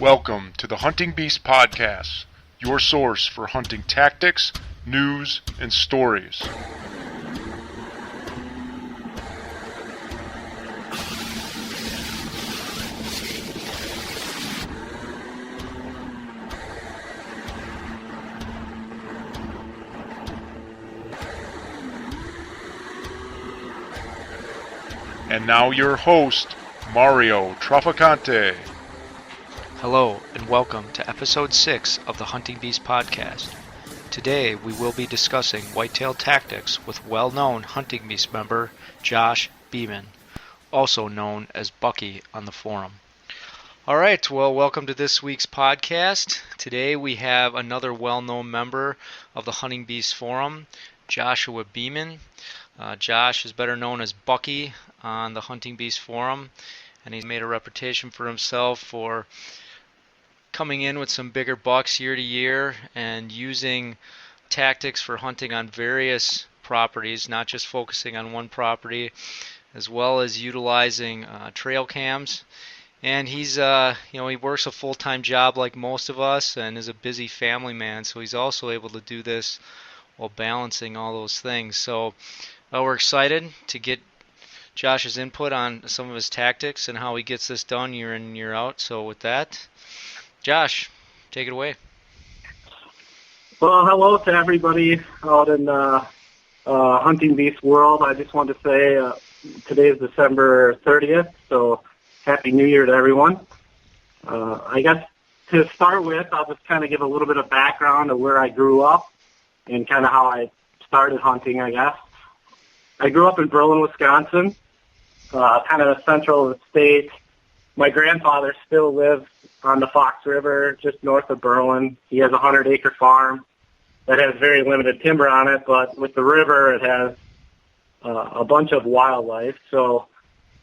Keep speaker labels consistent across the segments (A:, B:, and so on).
A: Welcome to the Hunting Beast Podcast, your source for hunting tactics, news, and stories. And now your host, Mario Traficante.
B: Hello and welcome to episode 6 of the Hunting Beast Podcast. Today we will be discussing Whitetail Tactics with well-known Hunting Beast member Josh Beaman, also known as Bucky on the forum. Alright, well, welcome to this week's podcast. Today we have another well-known member of the Hunting Beast forum, Joshua Beaman. Josh is better known as Bucky on the Hunting Beast forum, and he's made a reputation for himself for coming in with some bigger bucks year to year and using tactics for hunting on various properties, not just focusing on one property, as well as utilizing trail cams. And he's, he works a full-time job like most of us and is a busy family man, so he's also able to do this while balancing all those things. So we're excited to get Josh's input on some of his tactics and how he gets this done year in and year out. So with that, Josh, take it away.
C: Well, hello to everybody out in Hunting Beast world. I just want to say today is December 30th, so Happy New Year to everyone. I guess to start with, I'll just kind of give a little bit of background of where I grew up and kind of how I started hunting, I guess. I grew up in Berlin, Wisconsin, kind of the central of the state. My grandfather still lives on the Fox River, just north of Berlin. He has a 100-acre farm that has very limited timber on it, but with the river, it has a bunch of wildlife. So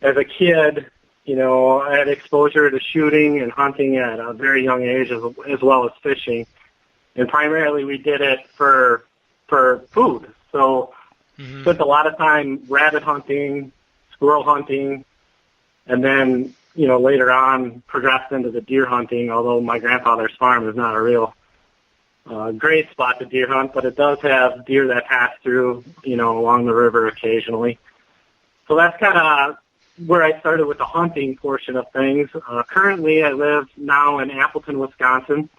C: as a kid, I had exposure to shooting and hunting at a very young age, as well as fishing. And primarily, we did it for food. So spent a lot of time rabbit hunting, squirrel hunting, and then later on progressed into the deer hunting, although my grandfather's farm is not a real great spot to deer hunt, but it does have deer that pass through, along the river occasionally. So that's kind of where I started with the hunting portion of things. Currently, I live now in Appleton, Wisconsin.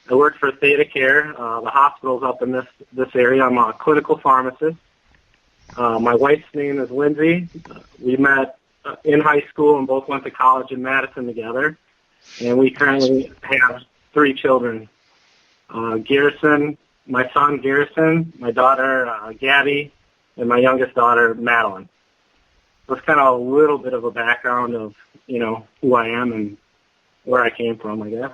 C: I work for Theta Care. The hospital's up in this area. I'm a clinical pharmacist. My wife's name is Lindsay. We met in high school and both went to college in Madison together. And we currently have 3 children. Garrison, my son Garrison, my daughter Gabby, and my youngest daughter Madeline. So it's kind of a little bit of a background of, who I am and where I came from, I guess.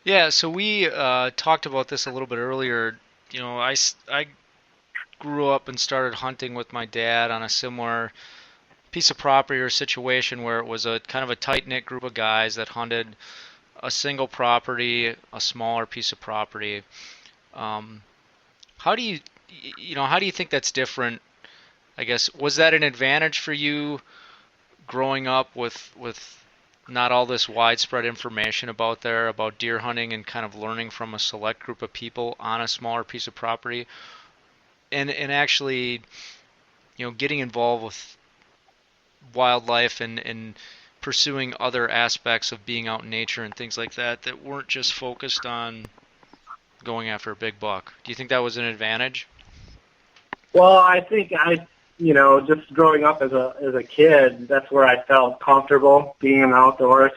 B: Yeah, so we talked about this a little bit earlier. I grew up and started hunting with my dad on a similar piece of property or situation where it was a kind of a tight-knit group of guys that hunted a single property, a smaller piece of property. How do you think that's different? I guess, was that an advantage for you growing up with not all this widespread information about deer hunting and kind of learning from a select group of people on a smaller piece of property? And actually, getting involved with wildlife and pursuing other aspects of being out in nature and things like that weren't just focused on going after a big buck. Do you think that was an advantage?
C: Well, I think just growing up as a kid, that's where I felt comfortable being in the outdoors.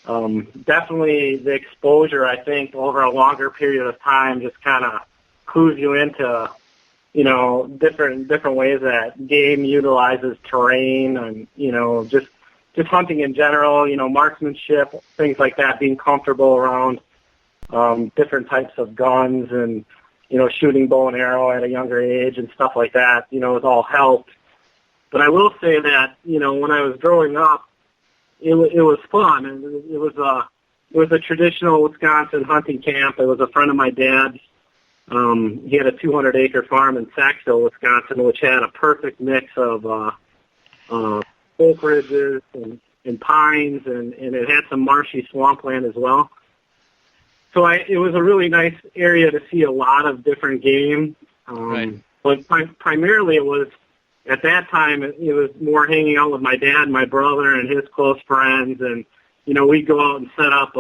C: Definitely the exposure, I think, over a longer period of time just kind of clues you into different ways that game utilizes terrain and, just hunting in general, marksmanship, things like that, being comfortable around different types of guns and, shooting bow and arrow at a younger age and stuff like that, has all helped. But I will say that, when I was growing up, it was fun. It was a traditional Wisconsin hunting camp. It was a friend of my dad's. He had a 200-acre farm in Saxville, Wisconsin, which had a perfect mix of oak ridges and and pines, and it had some marshy swampland as well. So it was a really nice area to see a lot of different game.
B: Right.
C: But primarily it was, at that time, it was more hanging out with my dad, my brother, and his close friends. And, we'd go out and set up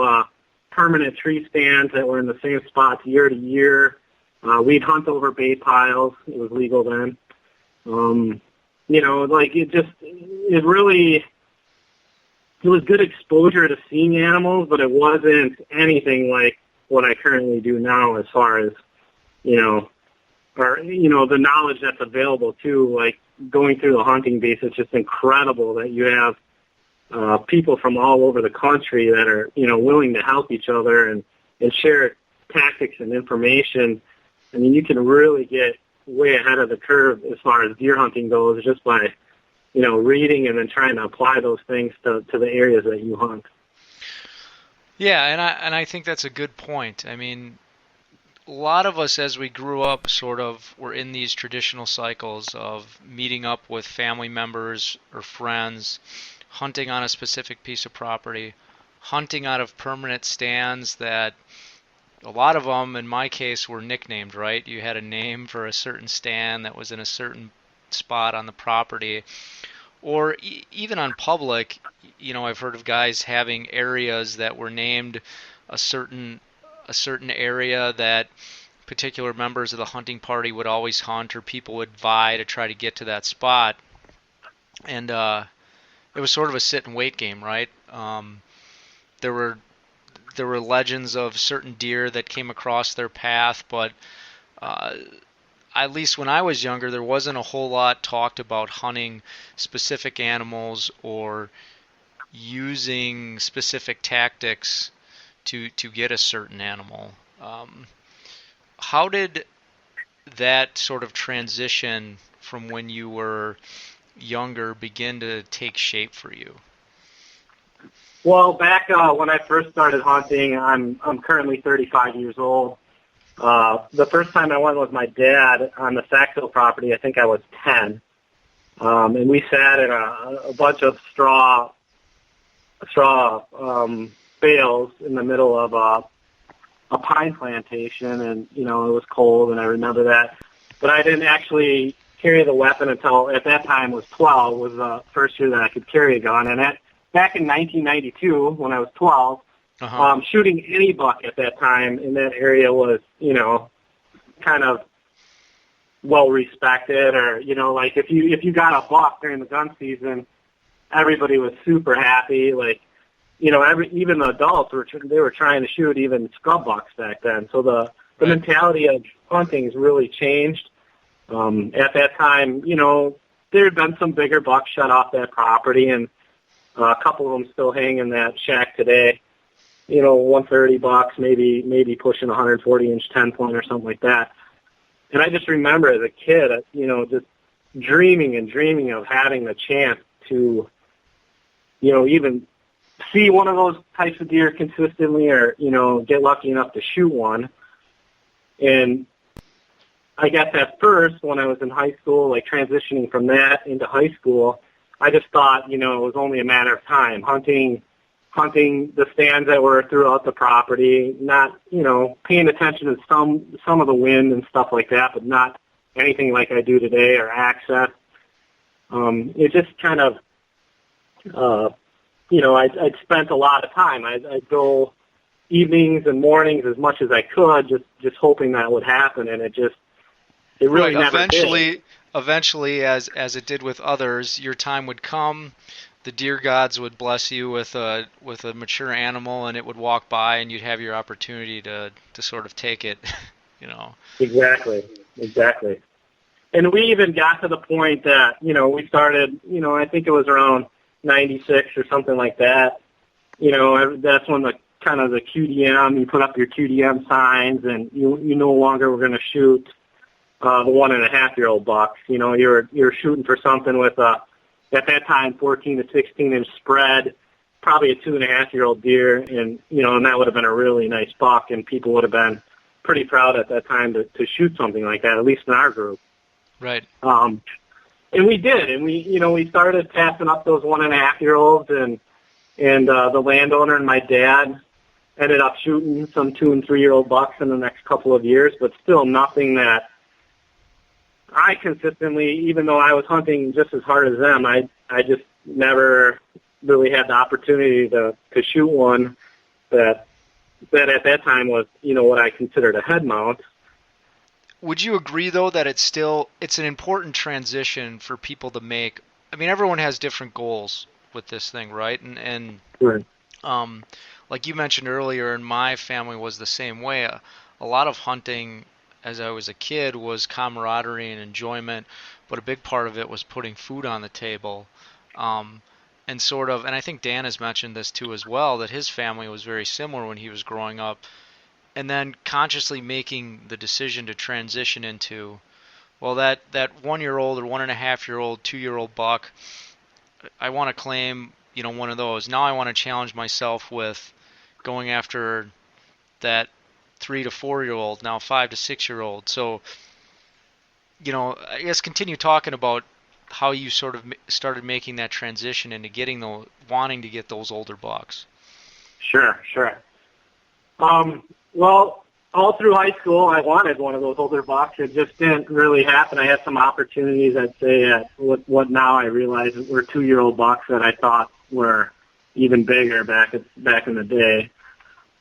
C: permanent tree stands that were in the same spots year to year. We'd hunt over bait piles. It was legal then. It was good exposure to seeing animals, but it wasn't anything like what I currently do now as far as, the knowledge that's available too. Like going through the hunting base, it's just incredible that you have people from all over the country that are, willing to help each other and share tactics and information. I mean, you can really get way ahead of the curve as far as deer hunting goes just by, reading and then trying to apply those things to the areas that you hunt.
B: Yeah, and I think that's a good point. I mean, a lot of us as we grew up sort of were in these traditional cycles of meeting up with family members or friends, hunting on a specific piece of property, hunting out of permanent stands that a lot of them, in my case, were nicknamed, right? You had a name for a certain stand that was in a certain spot on the property. Or even on public, I've heard of guys having areas that were named a certain area that particular members of the hunting party would always hunt, or people would vie to try to get to that spot. And it was sort of a sit and wait game, right? There were legends of certain deer that came across their path, but at least when I was younger, there wasn't a whole lot talked about hunting specific animals or using specific tactics to get a certain animal. How did that sort of transition from when you were younger begin to take shape for you?
C: Well, back when I first started hunting, I'm currently 35 years old. The first time I went with my dad on the Saxville property, I think I was 10. And we sat in a bunch of straw bales in the middle of a pine plantation, and, it was cold, and I remember that. But I didn't actually carry the weapon until, at that time, was 12, was the first year that I could carry a gun. And back in 1992, when I was 12, shooting any buck at that time in that area was, kind of well respected, or, like if you got a buck during the gun season, everybody was super happy. Like, even the adults were trying to shoot even scrub bucks back then. So the mentality of hunting's really changed. At that time, there had been some bigger bucks shut off that property, and a couple of them still hang in that shack today. 130 bucks, maybe pushing 140-inch 10-point or something like that. And I just remember as a kid, just dreaming of having the chance to, even see one of those types of deer consistently, or, get lucky enough to shoot one. And I guess at first, when I was in high school, like transitioning from that into high school, I just thought, it was only a matter of time, hunting the stands that were throughout the property, not, paying attention to some of the wind and stuff like that, but not anything like I do today, or access. It just kind of, I'd spent a lot of time. I'd go evenings and mornings as much as I could, just hoping that would happen, and it really never did. Eventually, as it did with others, your time would come. The deer gods would bless you with a mature animal, and it would walk by, and you'd have your opportunity to sort of take it, Exactly. And we even got to the point that, we started, I think it was around 96 or something like that. That's when the QDM, you put up your QDM signs, and you no longer were going to shoot the 1.5-year-old bucks. You're shooting for something with at that time, 14 to 16-inch spread, probably a 2.5-year-old deer, and that would have been a really nice buck, and people would have been pretty proud at that time to shoot something like that, at least in our group.
B: Right.
C: And we did, and we started passing up those 1.5-year-olds, and And the landowner and my dad ended up shooting some 2- and 3-year-old bucks in the next couple of years, but still nothing that I consistently, even though I was hunting just as hard as them, I just never really had the opportunity to shoot one that at that time was, what I considered a head mount.
B: Would you agree, though, that it's an important transition for people to make? I mean, everyone has different goals with this thing, right? And
C: Right.
B: Like you mentioned earlier, and my family was the same way. A lot of hunting as I was a kid was camaraderie and enjoyment, but a big part of it was putting food on the table. And I think Dan has mentioned this too as well, that his family was very similar when he was growing up. And then consciously making the decision to transition into, well, that 1-year-old or 1.5-year-old, 2-year-old buck, I want to claim, one of those. Now I want to challenge myself with going after that 3 to 4-year-old, now 5 to 6-year-old. So, I guess continue talking about how you sort of started making that transition into wanting to get those older bucks.
C: Sure. Well, all through high school, I wanted one of those older bucks. It just didn't really happen. I had some opportunities, I'd say, at what now I realize were 2-year-old bucks that I thought were even bigger back in the day.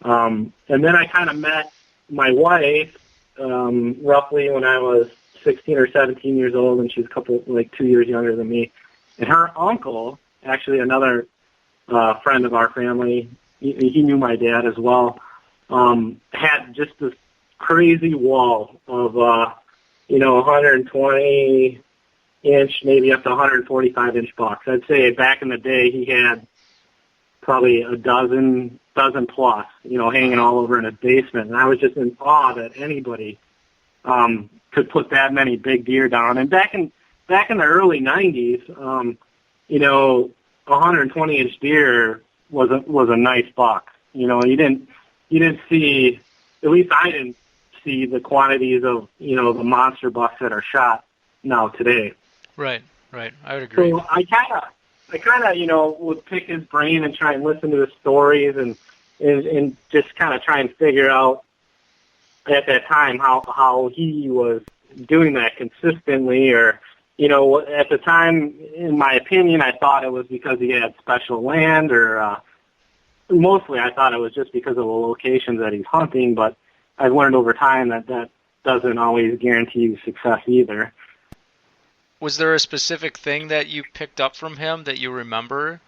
C: And then I kind of met my wife roughly when I was 16 or 17 years old, and she's 2 years younger than me. And her uncle, actually another friend of our family, he knew my dad as well, had just this crazy wall of, 120 inch, maybe up to 145 inch bucks. I'd say back in the day he had probably a dozen plus, hanging all over in his basement. And I was just in awe that anybody could put that many big deer down. And back in the early 90s, 120 inch deer was a nice buck. You didn't see, at least I didn't see the quantities of, the monster bucks that are shot now today.
B: Right. I would agree.
C: So I kind of, would pick his brain and try and listen to his stories and just kind of try and figure out at that time how he was doing that consistently, or, at the time, in my opinion, I thought it was because he had special land, or mostly I thought it was just because of the locations that he's hunting, but I've learned over time that doesn't always guarantee you success either.
B: Was there a specific thing that you picked up from him that you remember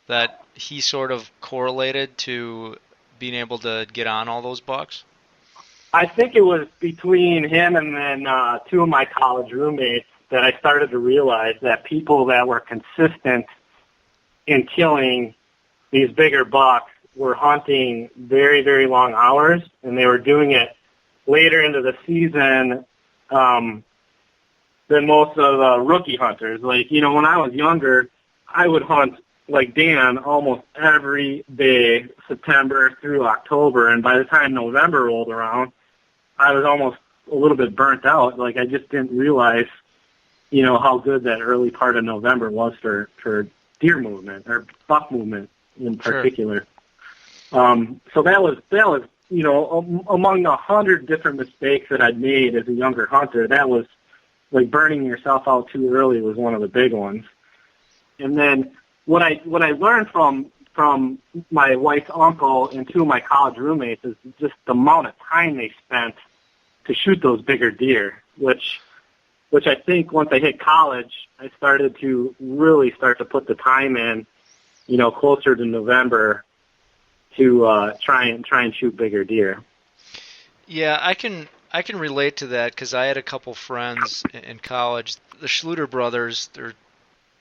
B: that he sort of correlated to being able to get on all those bucks?
C: I think it was between him and then 2 of my college roommates that I started to realize that people that were consistent in killing these bigger bucks were hunting very, very long hours, and they were doing it later into the season than most of the rookie hunters. Like, when I was younger, I would hunt like Dan almost every day, September through October, and by the time November rolled around, I was almost a little bit burnt out. Like, I just didn't realize, how good that early part of November was for deer movement, or buck movement in particular. Sure. So that was among 100 different mistakes that I'd made as a younger hunter, that was like burning yourself out too early was one of the big ones. And then what I learned from my wife's uncle and 2 of my college roommates is just the amount of time they spent to shoot those bigger deer, which I think once I hit college, I started to really start to put the time in, closer to November to try and shoot bigger deer.
B: Yeah, I can relate to that because I had a couple friends in college, the Schluter brothers. They're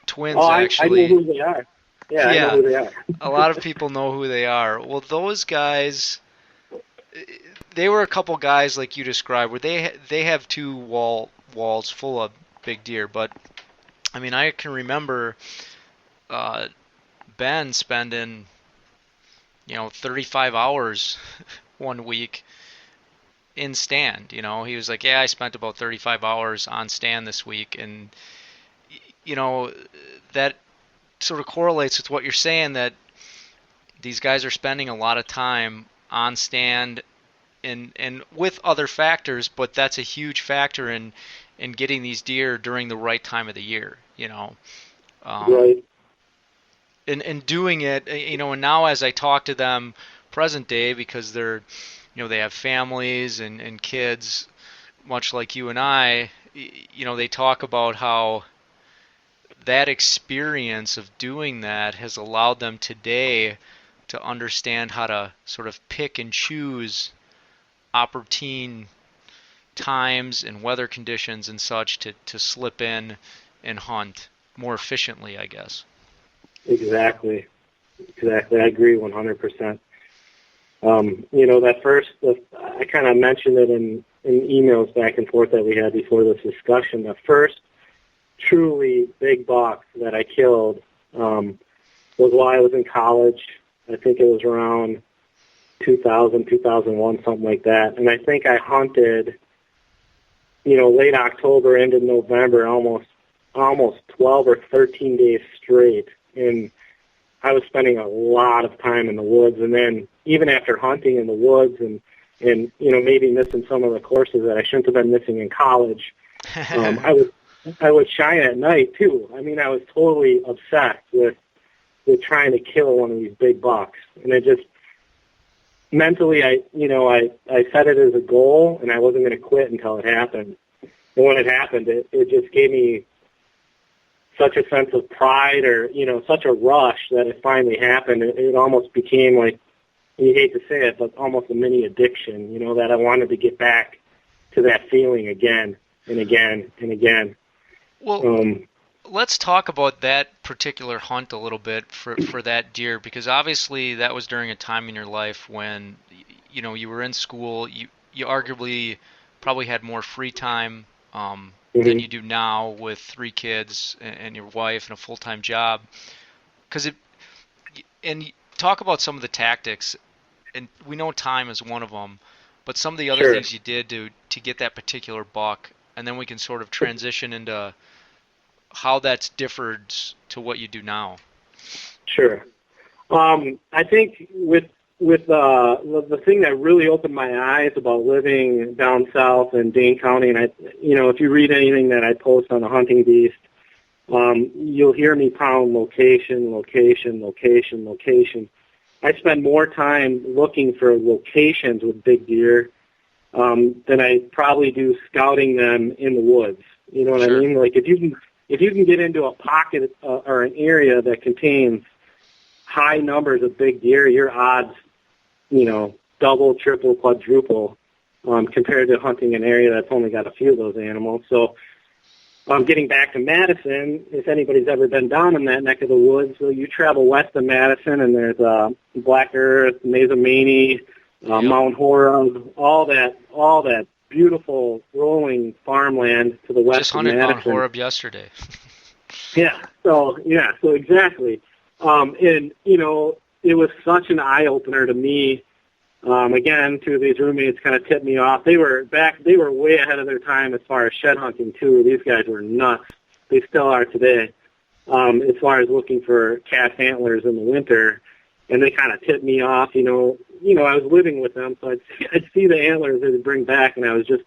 B: twins, actually.
C: I know who they are. Yeah, I know who they are.
B: A lot of people know who they are. Well, those guys, they were a couple guys like you described, where they have 2 walls full of big deer. But I mean, I can remember Ben spending 35 hours one week in stand. He was like, I spent about 35 hours on stand this week, and that sort of correlates with what you're saying, that these guys are spending a lot of time on stand and with other factors, but that's a huge factor in getting these deer during the right time of the year,
C: Right.
B: And doing it, and now as I talk to them present day, because they're, they have families and kids, much like you and I, they talk about how that experience of doing that has allowed them today to understand how to sort of pick and choose opportune times and weather conditions and such to slip in and hunt more efficiently, I guess.
C: Exactly. I agree 100%. I kind of mentioned it in emails back and forth that we had before this discussion. The first truly big buck that I killed was while I was in college. I think it was around 2000, 2001, something like that. And I think I hunted, late October into November, almost 12 or 13 days straight. And I was spending a lot of time in the woods. And then even after hunting in the woods and maybe missing some of the courses that I shouldn't have been missing in college, I would shine at night too. I mean, I was totally obsessed with trying to kill one of these big bucks. And it just, mentally, I set it as a goal, and I wasn't going to quit until it happened. And when it happened, it just gave me such a sense of pride, or such a rush that it finally happened. It almost became like, you hate to say it, but almost a mini addiction. That I wanted to get back to that feeling again and again and again.
B: Well, let's talk about that particular hunt a little bit for that deer, because obviously that was during a time in your life when you were in school. You arguably probably had more free time than you do now with 3 kids and your wife and a full-time job. And talk about some of the tactics, and we know time is one of them, but some of the other things you did to get that particular buck, and then we can sort of transition into how that's differed to what you do now.
C: Sure. I think with the thing that really opened my eyes about living down south in Dane County, and if you read anything that I post on the Hunting Beast, you'll hear me pound location, location, location, location. I spend more time looking for locations with big deer than I probably do scouting them in the woods. You know what I mean? Like if you can get into a pocket or an area that contains high numbers of big deer, your odds, double, triple, quadruple compared to hunting an area that's only got a few of those animals. So getting back to Madison, if anybody's ever been down in that neck of the woods, so you travel west of Madison, and there's Black Earth, Mazomanie, Mount Horeb, all that beautiful rolling farmland to the west
B: just
C: of Madison.
B: Just hunted Mount Horeb yesterday.
C: So exactly. And it was such an eye opener to me. Again, 2 of these roommates kind of tipped me off. They were way ahead of their time as far as shed hunting too. These guys were nuts. They still are today. As far as looking for calf antlers in the winter, and they kind of tipped me off. I was living with them, so I'd see the antlers they'd bring back, and I was just,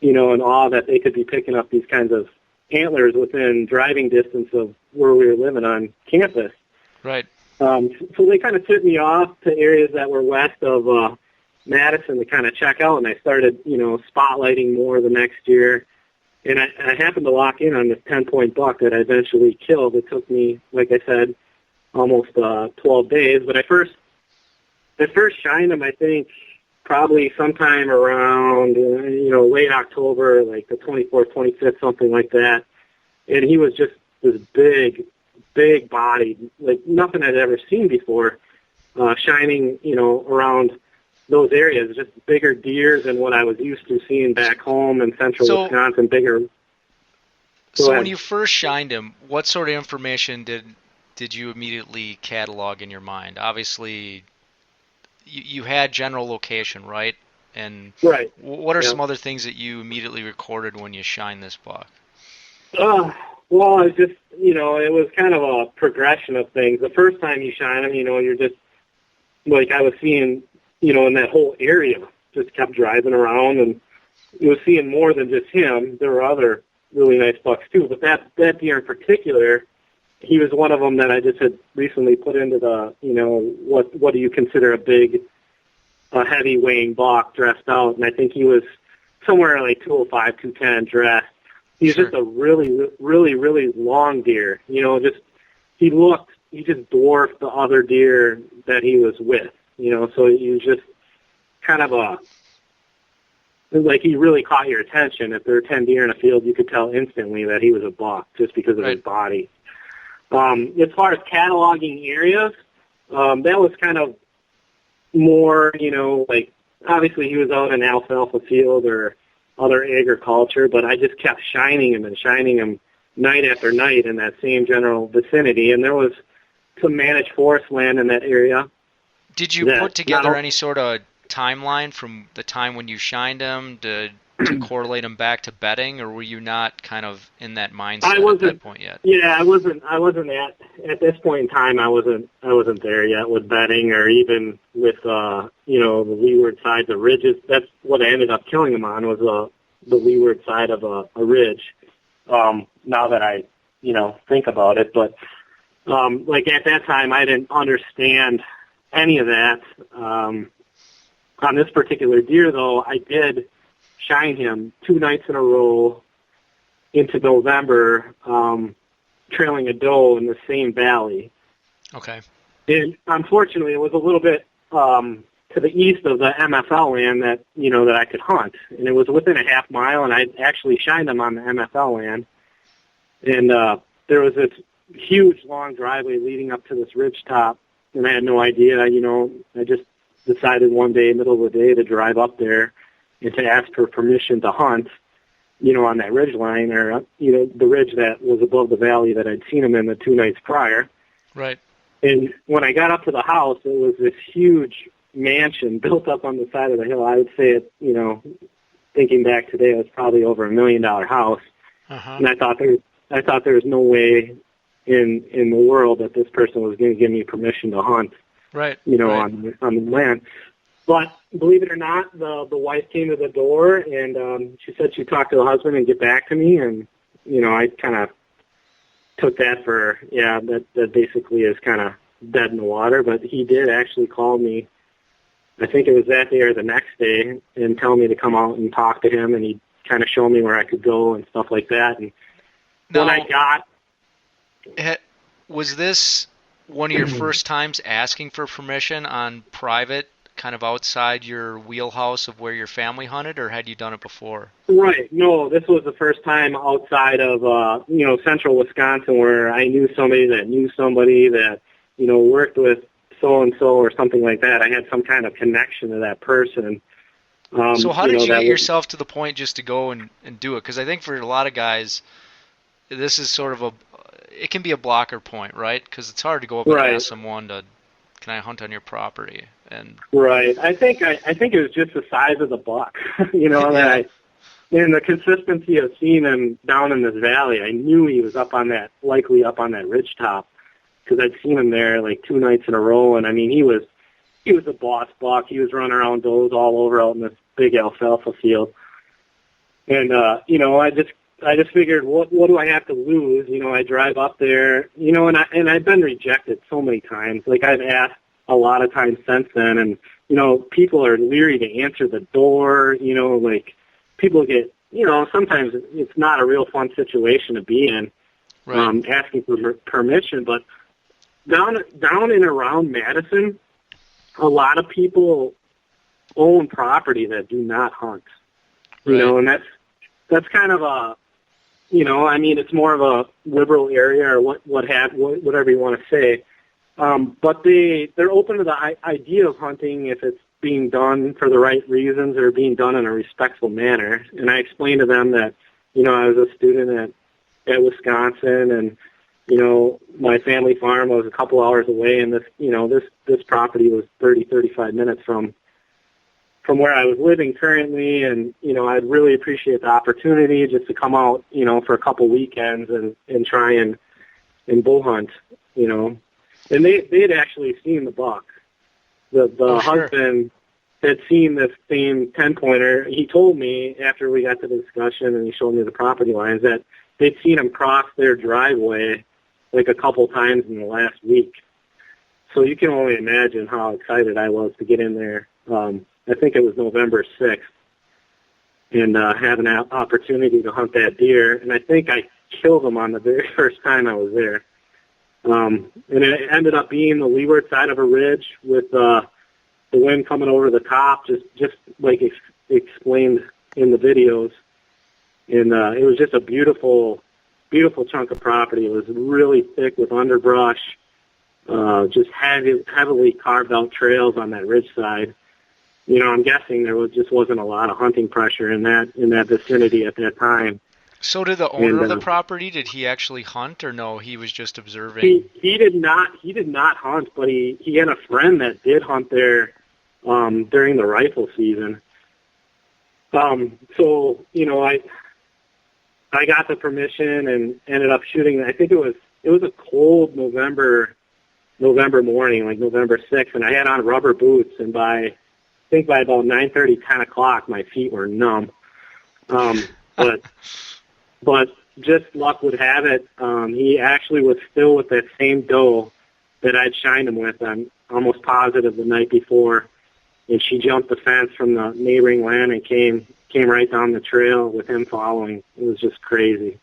C: in awe that they could be picking up these kinds of antlers within driving distance of where we were living on campus.
B: Right.
C: So they kind of tipped me off to areas that were west of Madison to kind of check out, and I started, spotlighting more the next year. And I happened to lock in on this 10-point buck that I eventually killed. It took me, like I said, almost 12 days. But I first shined him, I think, probably sometime around, late October, like the 24th, 25th, something like that. And he was just this big body, like nothing I'd ever seen before, shining, around those areas, just bigger deer than what I was used to seeing back home in central Wisconsin, bigger.
B: So when you first shined him, what sort of information did you immediately catalog in your mind? Obviously, you had general location, right? And
C: right.
B: What are some other things that you immediately recorded when you shined this buck?
C: Well, it was kind of a progression of things. The first time you shine them, you're just like I was seeing, in that whole area, just kept driving around and was seeing more than just him. There were other really nice bucks too, but that deer in particular, he was one of them that I just had recently put into the, what do you consider a heavy weighing buck dressed out, and I think he was somewhere like 205, 210 dressed. He's
B: Sure.
C: just a really, really, really long deer. He just dwarfed the other deer that he was with. So he was just kind of like he really caught your attention. If there were 10 deer in a field, you could tell instantly that he was a buck just because of his body. As far as cataloging areas, that was kind of more, like obviously he was out in alfalfa field or other agriculture, but I just kept shining him night after night in that same general vicinity. And there was some managed forest land in that area.
B: Did you put together any sort of timeline from the time when you shined them to correlate them back to bedding, or were you not kind of in that mindset at that point yet?
C: Yeah, I wasn't at this point in time. I wasn't there yet with bedding or even with the leeward sides of ridges. That's what I ended up killing them on, was the leeward side of a ridge. Now that I think about it, but like at that time I didn't understand any of that. On this particular deer, though, I did shine him 2 nights in a row into November, trailing a doe in the same valley.
B: Okay.
C: And unfortunately, it was a little bit to the east of the MFL land that that I could hunt, and it was within a half mile. And I actually shined him on the MFL land, and there was this huge long driveway leading up to this ridge top, and I had no idea. I just decided one day, middle of the day, to drive up there and to ask for permission to hunt, on that ridge line, or, the ridge that was above the valley that I'd seen him in the 2 nights prior.
B: Right.
C: And when I got up to the house, it was this huge mansion built up on the side of the hill. I would say it, thinking back today, it was probably over $1 million house.
B: Uh-huh.
C: And I thought there was no way in the world that this person was going to give me permission to hunt.
B: Right.
C: On the land. But believe it or not, the wife came to the door, and she said she'd talk to the husband and get back to me. And, I kind of took that for, that basically is kind of dead in the water. But he did actually call me, I think it was that day or the next day, and tell me to come out and talk to him, and he'd kind of show me where I could go and stuff like that. And
B: now,
C: when I got...
B: Was this one of your first times asking for permission on private, kind of outside your wheelhouse of where your family hunted, or had you done it before?
C: Right. No, this was the first time outside of, central Wisconsin, where I knew somebody that knew somebody that, worked with so-and-so or something like that. I had some kind of connection to that person.
B: So how did you get yourself to the point just to go and do it? Because I think for a lot of guys, this is sort of it can be a blocker point, right? Because it's hard to go up and ask someone can I hunt on your property? And
C: right. I think it was just the size of the buck, and the consistency of seeing him down in this valley. I knew he was likely up on that ridge top, because I'd seen him there like 2 nights in a row. And I mean, he was a boss buck. He was running around does all over out in this big alfalfa field. And, I just figured, what do I have to lose? I drive up there, and I've been rejected so many times. Like, I've asked a lot of times since then, and, people are leery to answer the door, like, people get, sometimes it's not a real fun situation to be in,
B: right.
C: Asking for permission. But down and around Madison, a lot of people own property that do not hunt, and that's kind of a, it's more of a liberal area or whatever you want to say. But they're open to the idea of hunting if it's being done for the right reasons or being done in a respectful manner. And I explained to them that, I was a student at Wisconsin, and, my family farm was a couple hours away, and this property was 35 minutes from where I was living currently, and, I'd really appreciate the opportunity just to come out, for a couple weekends and try and bull hunt, And they had actually seen the buck, the husband had seen this same 10-pointer. He told me after we got to the discussion and he showed me the property lines that they'd seen him cross their driveway like a couple times in the last week. So you can only imagine how excited I was to get in there. I think it was November 6th, and have an opportunity to hunt that deer. And I think I killed him on the very first time I was there. And it ended up being the leeward side of a ridge with the wind coming over the top, just like explained in the videos. And it was just a beautiful, beautiful chunk of property. It was really thick with underbrush, just heavily carved out trails on that ridge side. You know, I'm guessing there just wasn't a lot of hunting pressure in that vicinity at that time.
B: So did the owner of the property, did he actually hunt, or no, he was just observing?
C: He did not hunt, but he had a friend that did hunt there during the rifle season. So, you know, I got the permission and ended up shooting. I think it was a cold November morning, like November 6th, and I had on rubber boots, and by about 9:30, 10 o'clock, my feet were numb. But just luck would have it, he actually was still with that same doe that I'd shined him with. I'm almost positive the night before, and she jumped the fence from the neighboring land and came right down the trail with him following. It was just crazy.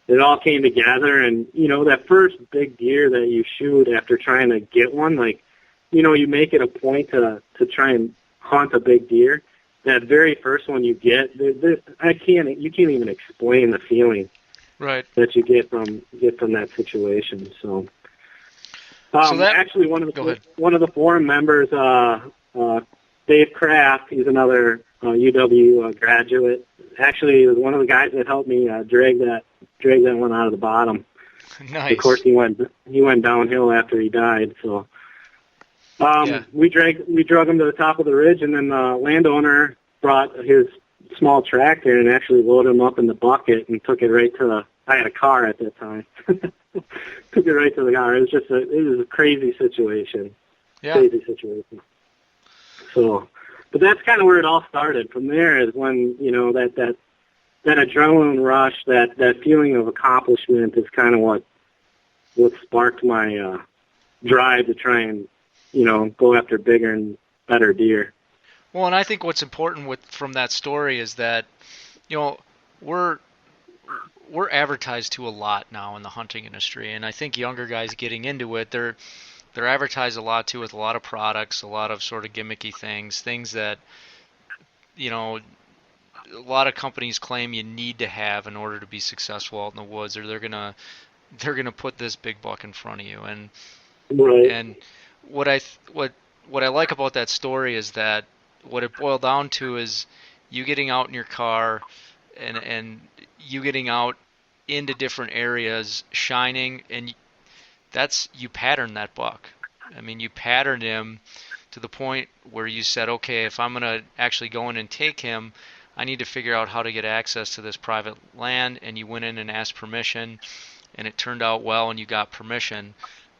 C: It all came together, and, you know, that first big deer that you shoot after trying to get one, like, you know, you make it a point to try and hunt a big deer. That very first one you get, you can't even explain the feeling
B: right
C: that you get from that situation. So actually, one of the forum members, Dave Kraft, he's another UW graduate. Actually, he was one of the guys that helped me drag that one out of the bottom.
B: Nice.
C: Of course, he went downhill after he died. So. We drug him to the top of the ridge, and then the landowner brought his small tractor and actually loaded him up in the bucket and took it right to I had a car at that time. Took it right to the car. It was a crazy situation.
B: Yeah.
C: Crazy situation. So, but that's kind of where it all started. From there is when, you know, that adrenaline rush, that feeling of accomplishment is kind of what sparked my drive to try and, you know, go after bigger and better deer.
B: Well, and I think what's important from that story is that, you know, we're advertised to a lot now in the hunting industry, and I think younger guys getting into it, they're advertised a lot to with a lot of products, a lot of sort of gimmicky things that, you know, a lot of companies claim you need to have in order to be successful out in the woods, or they're gonna put this big buck in front of you, and
C: right.
B: And what I like about that story is that what it boiled down to is you getting out in your car and you getting out into different areas, shining, and you patterned that buck. I mean, you patterned him to the point where you said, okay, if I'm going to actually go in and take him, I need to figure out how to get access to this private land, and you went in and asked permission, and it turned out well, and you got permission.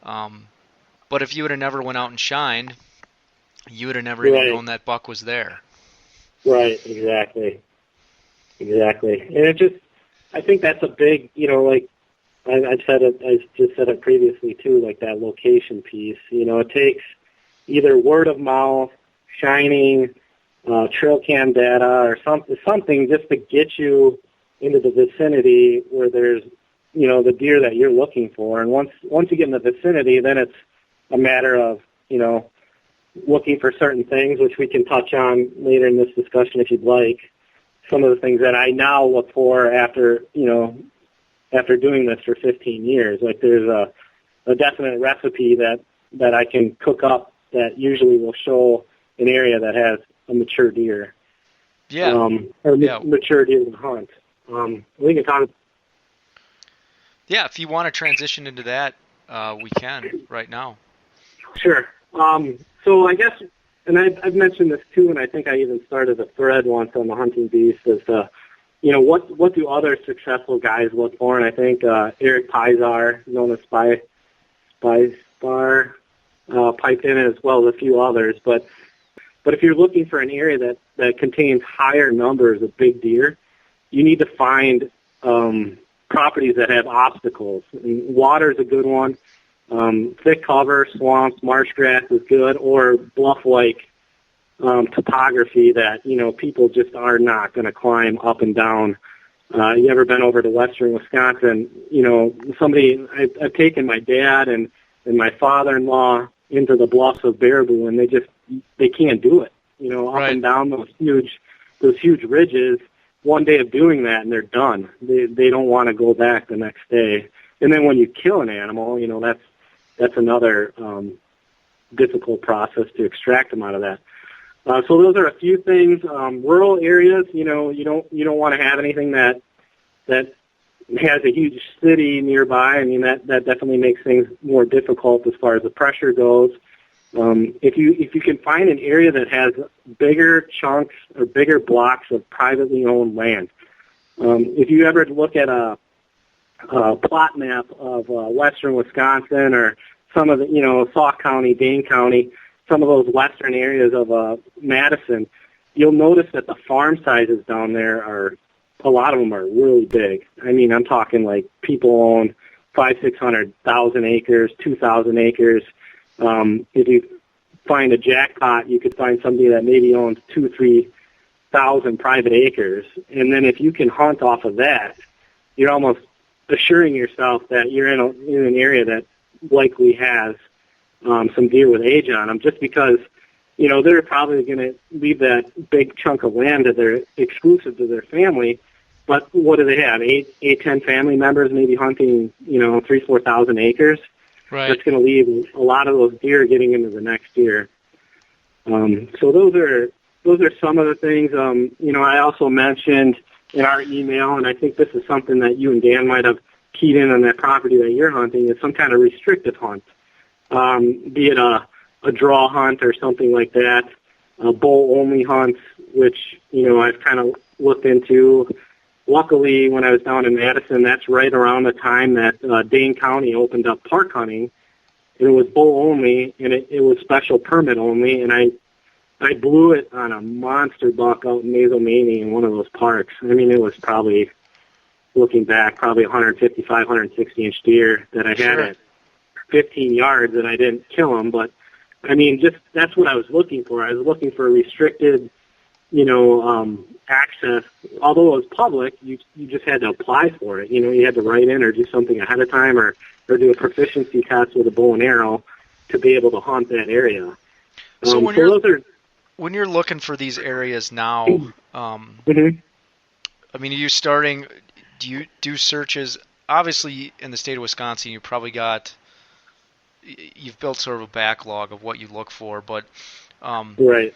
B: But if you would have never went out and shined, you would have never even known that buck was there.
C: Right, exactly. And I think that's a big, you know, like I just said it previously too, like that location piece. You know, it takes either word of mouth, shining, trail cam data, or something just to get you into the vicinity where there's, you know, the deer that you're looking for. And once you get in the vicinity, then it's a matter of, you know, looking for certain things, which we can touch on later in this discussion if you'd like. Some of the things that I now look for after doing this for 15 years. Like there's a definite recipe that I can cook up that usually will show an area that has a mature deer.
B: Yeah.
C: Mature deer to hunt. We can talk.
B: Yeah, if you want to transition into that, we can right now.
C: Sure. So I guess, and I've mentioned this too, and I think I even started a thread once on the Hunting Beast as to, you know, what do other successful guys look for? And I think Eric Pizar, known as Spy Spar, piped in as well as a few others. But if you're looking for an area that contains higher numbers of big deer, you need to find properties that have obstacles. And water is a good one. Thick cover, swamps, marsh grass is good, or bluff-like topography that, people just are not going to climb up and down. You ever been over to western Wisconsin? I've taken my dad and my father-in-law into the bluffs of Baraboo, and they can't do it. Up and down those huge ridges. One day of doing that, and they're done. They don't want to go back the next day. And then when you kill an animal, that's another difficult process to extract them out of that. So those are a few things. Rural areas, you don't want to have anything that has a huge city nearby. I mean, that definitely makes things more difficult as far as the pressure goes. If you can find an area that has bigger chunks or bigger blocks of privately owned land, if you ever look at a plot map of western Wisconsin or some of the, Sauk County, Dane County, some of those western areas of Madison, you'll notice that the farm sizes down there a lot of them are really big. I mean, I'm talking like people own 500,000-600,000 acres, 2,000 acres. If you find a jackpot, you could find somebody that maybe owns 2,000-3,000 private acres. And then if you can hunt off of that, you're almost assuring yourself that you're in an area that likely has some deer with age on them, just because, they're probably going to leave that big chunk of land that they're exclusive to their family. But what do they have? 10 family members maybe hunting, 3,000-4,000 acres.
B: Right.
C: That's going to leave a lot of those deer getting into the next year. So those are some of the things. I also mentioned in our email, and I think this is something that you and Dan might have keyed in on that property that you're hunting, is some kind of restricted hunt, be it a draw hunt or something like that, bull-only hunts, which, I've kind of looked into. Luckily, when I was down in Madison, that's right around the time that Dane County opened up park hunting, and it was bull only, and it was special permit only, and I blew it on a monster buck out in Mazomanie in one of those parks. I mean, it was probably, looking back, probably 155, 160-inch deer that I had at 15 yards, and I didn't kill him, but, I mean, just that's what I was looking for. I was looking for a restricted, access. Although it was public, you just had to apply for it. You had to write in or do something ahead of time or do a proficiency test with a bow and arrow to be able to hunt that area.
B: So when you're looking for these areas now, I mean, are you starting? Do you do searches? Obviously, in the state of Wisconsin, you've built sort of a backlog of what you look for, but
C: right.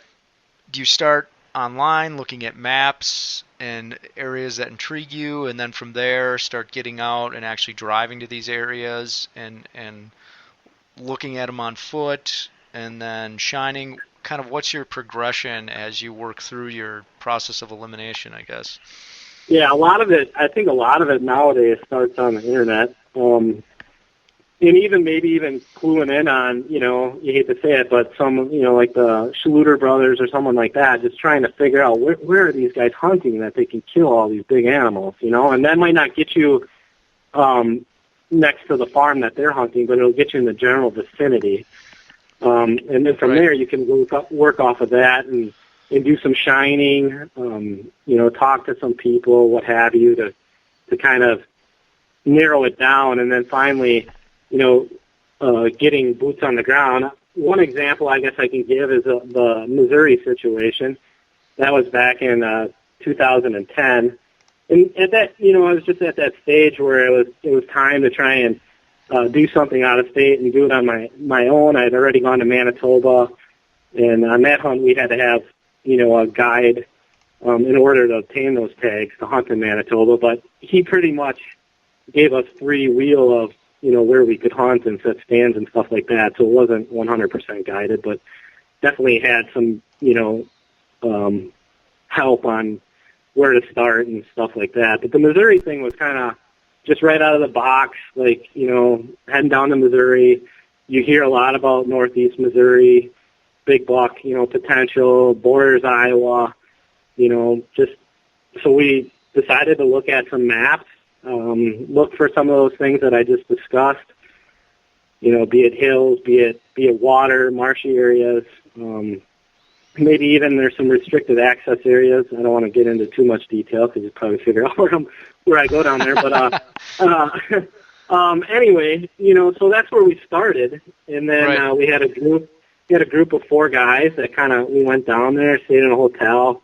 B: Do you start online looking at maps and areas that intrigue you, and then from there start getting out and actually driving to these areas and looking at them on foot, and then shining? Kind of what's your progression as you work through your process of elimination, I guess?
C: Yeah, I think a lot of it nowadays starts on the internet. And even cluing in on, you hate to say it, but some, like the Schluter brothers or someone like that, just trying to figure out where are these guys hunting that they can kill all these big animals, and that might not get you next to the farm that they're hunting, but it'll get you in the general vicinity. And then from there you can work off of that and do some shining, talk to some people, what have you, to kind of narrow it down, and then finally, getting boots on the ground. One example I guess I can give is the Missouri situation. That was back in 2010. And at that, I was just at that stage where it was time to try and do something out of state and do it on my own. I had already gone to Manitoba, and on that hunt we had to have, a guide in order to obtain those tags to hunt in Manitoba. But he pretty much gave us free wheel of where we could hunt and set stands and stuff like that. So it wasn't 100% guided, but definitely had some, help on where to start and stuff like that. But the Missouri thing was kind of just right out of the box, like, heading down to Missouri, you hear a lot about Northeast Missouri, big buck, potential, borders Iowa, just so we decided to look at some maps, look for some of those things that I just discussed, be it hills, be it water, marshy areas, maybe even there's some restricted access areas. I don't want to get into too much detail because you probably figure out where I go down there. But anyway, so that's where we started, and then
B: right.
C: we had a group of 4 guys that we went down there, stayed in a hotel,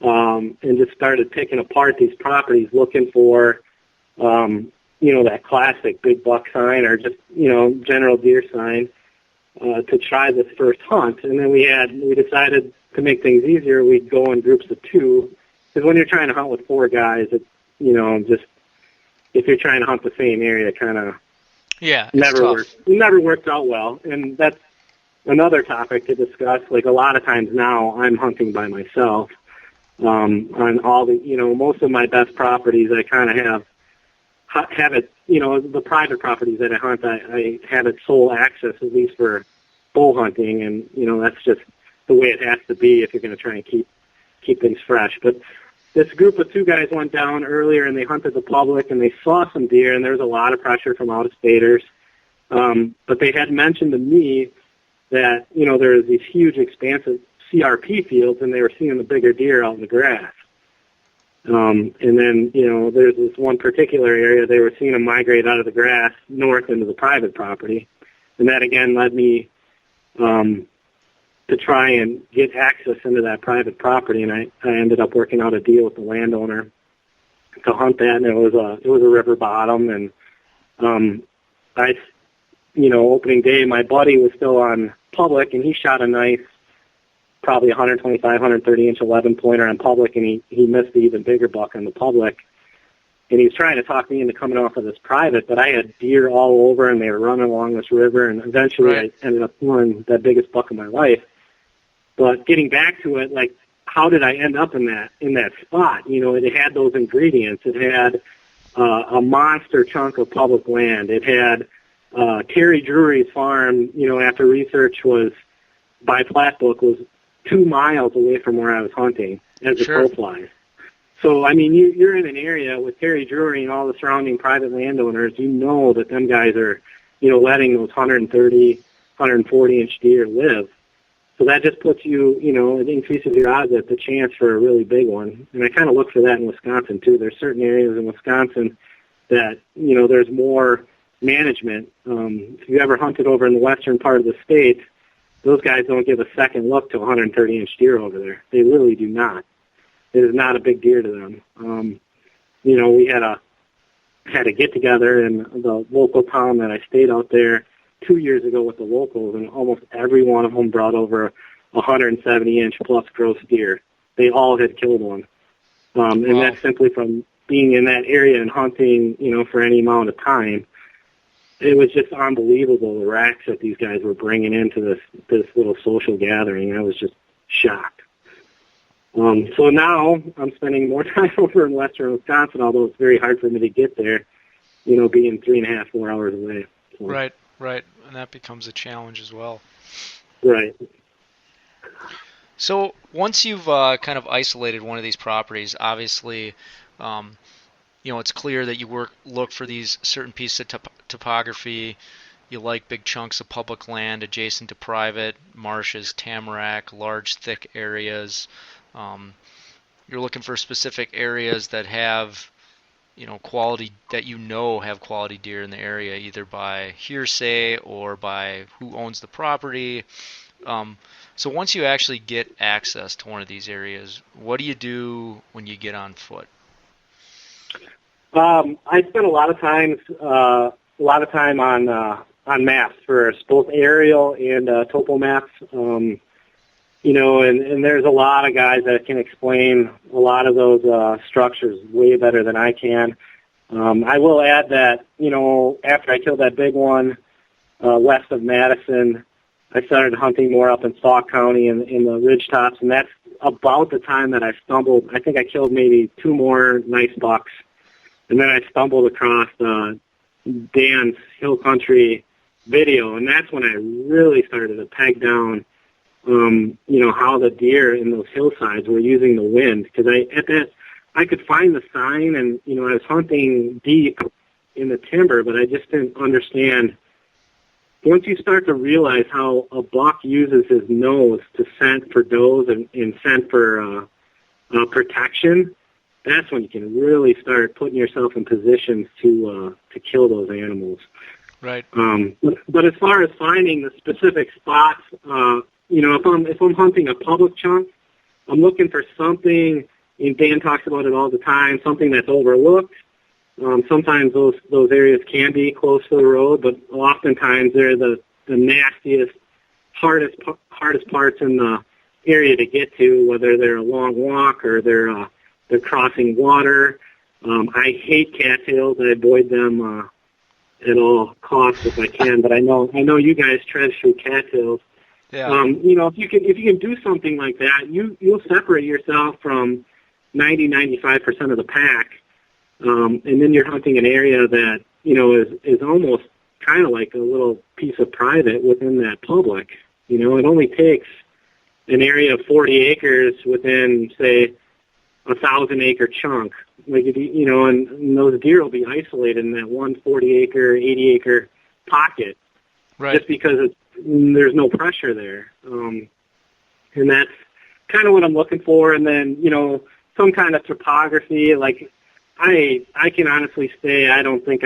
C: and just started picking apart these properties, looking for that classic big buck sign or just general deer sign. To try this first hunt, and then we decided to make things easier, we'd go in groups of 2, because when you're trying to hunt with 4 guys, it's just if you're trying to hunt the same area, never worked out well, and that's another topic to discuss. Like a lot of times now, I'm hunting by myself on all the most of my best properties. I kind of have it, the private properties that I hunt, I have it sole access, at least for bow hunting, and, that's just the way it has to be if you're going to try and keep things fresh. But this group of 2 guys went down earlier, and they hunted the public, and they saw some deer, and there was a lot of pressure from out-of-staters. But they had mentioned to me that, there was these huge, expansive CRP fields, and they were seeing the bigger deer out in the grass. And then, there's this one particular area, they were seeing them migrate out of the grass north into the private property. And that, again, led me to try and get access into that private property. And I ended up working out a deal with the landowner to hunt that. And it was a river bottom. And opening day, my buddy was still on public, and he shot a nice, probably 125, 130-inch 11-pointer on public, and he missed the even bigger buck on the public. And he was trying to talk me into coming off of this private, but I had deer all over, and they were running along this river, and eventually I ended up killing that biggest buck of my life. But getting back to it, like, how did I end up in that spot? It had those ingredients. It had a monster chunk of public land. It had Terry Drury's farm, after research was by plat book, was 2 miles away from where I was hunting as the crow flies. So, you're in an area with Terry Drury and all the surrounding private landowners, that them guys are, letting those 130, 140-inch deer live. So that just puts you, it increases your odds at the chance for a really big one. And I kind of look for that in Wisconsin, too. There's certain areas in Wisconsin that, there's more management. If you ever hunted over in the western part of the state, those guys don't give a second look to 130-inch deer over there. They literally do not. It is not a big deer to them. We had a get-together in the local town that I stayed out there 2 years ago with the locals, and almost every one of them brought over a 170-inch plus gross deer. They all had killed one. And that's simply from being in that area and hunting, for any amount of time. It was just unbelievable, the racks that these guys were bringing into this little social gathering. I was just shocked. So now I'm spending more time over in western Wisconsin, although it's very hard for me to get there, being 3.5, 4 hours away. So.
B: Right. And that becomes a challenge as well.
C: Right.
B: So once you've kind of isolated one of these properties, obviously, it's clear that you look for these certain pieces of topography. You like big chunks of public land adjacent to private, marshes, tamarack, large, thick areas. You're looking for specific areas that have, quality, that have quality deer in the area, either by hearsay or by who owns the property. So once you actually get access to one of these areas, what do you do when you get on foot?
C: I spent a lot of time on maps for both aerial and topo maps. And there's a lot of guys that can explain a lot of those structures way better than I can. I will add that, after I killed that big one west of Madison, I started hunting more up in Sauk County in the ridge tops, and that's about the time that I stumbled. I think I killed maybe 2 more nice bucks, and then I stumbled across Dan's Hill Country video, and that's when I really started to peg down, how the deer in those hillsides were using the wind. Because I could find the sign, and, I was hunting deep in the timber, but I just didn't understand. Once you start to realize how a buck uses his nose to scent for does and scent for protection, that's when you can really start putting yourself in positions to kill those animals.
B: Right.
C: But as far as finding the specific spots, if I'm hunting a public chunk, I'm looking for something, and Dan talks about it all the time, something that's overlooked. Sometimes those areas can be close to the road, but oftentimes they're the nastiest, hardest parts in the area to get to, whether they're a long walk or they're crossing water. I hate cattails. I avoid them at all costs if I can. But I know you guys tread through cattails.
B: Yeah.
C: If you can do something like that, you'll separate yourself from 95% of the pack. And then you're hunting an area that, is almost kind of like a little piece of private within that public. It only takes an area of 40 acres within, say, 1,000-acre chunk. And those deer will be isolated in that 140-acre, 80-acre pocket.
B: Right.
C: Just because there's no pressure there. And that's kind of what I'm looking for. And then, some kind of topography, like, I can honestly say I don't think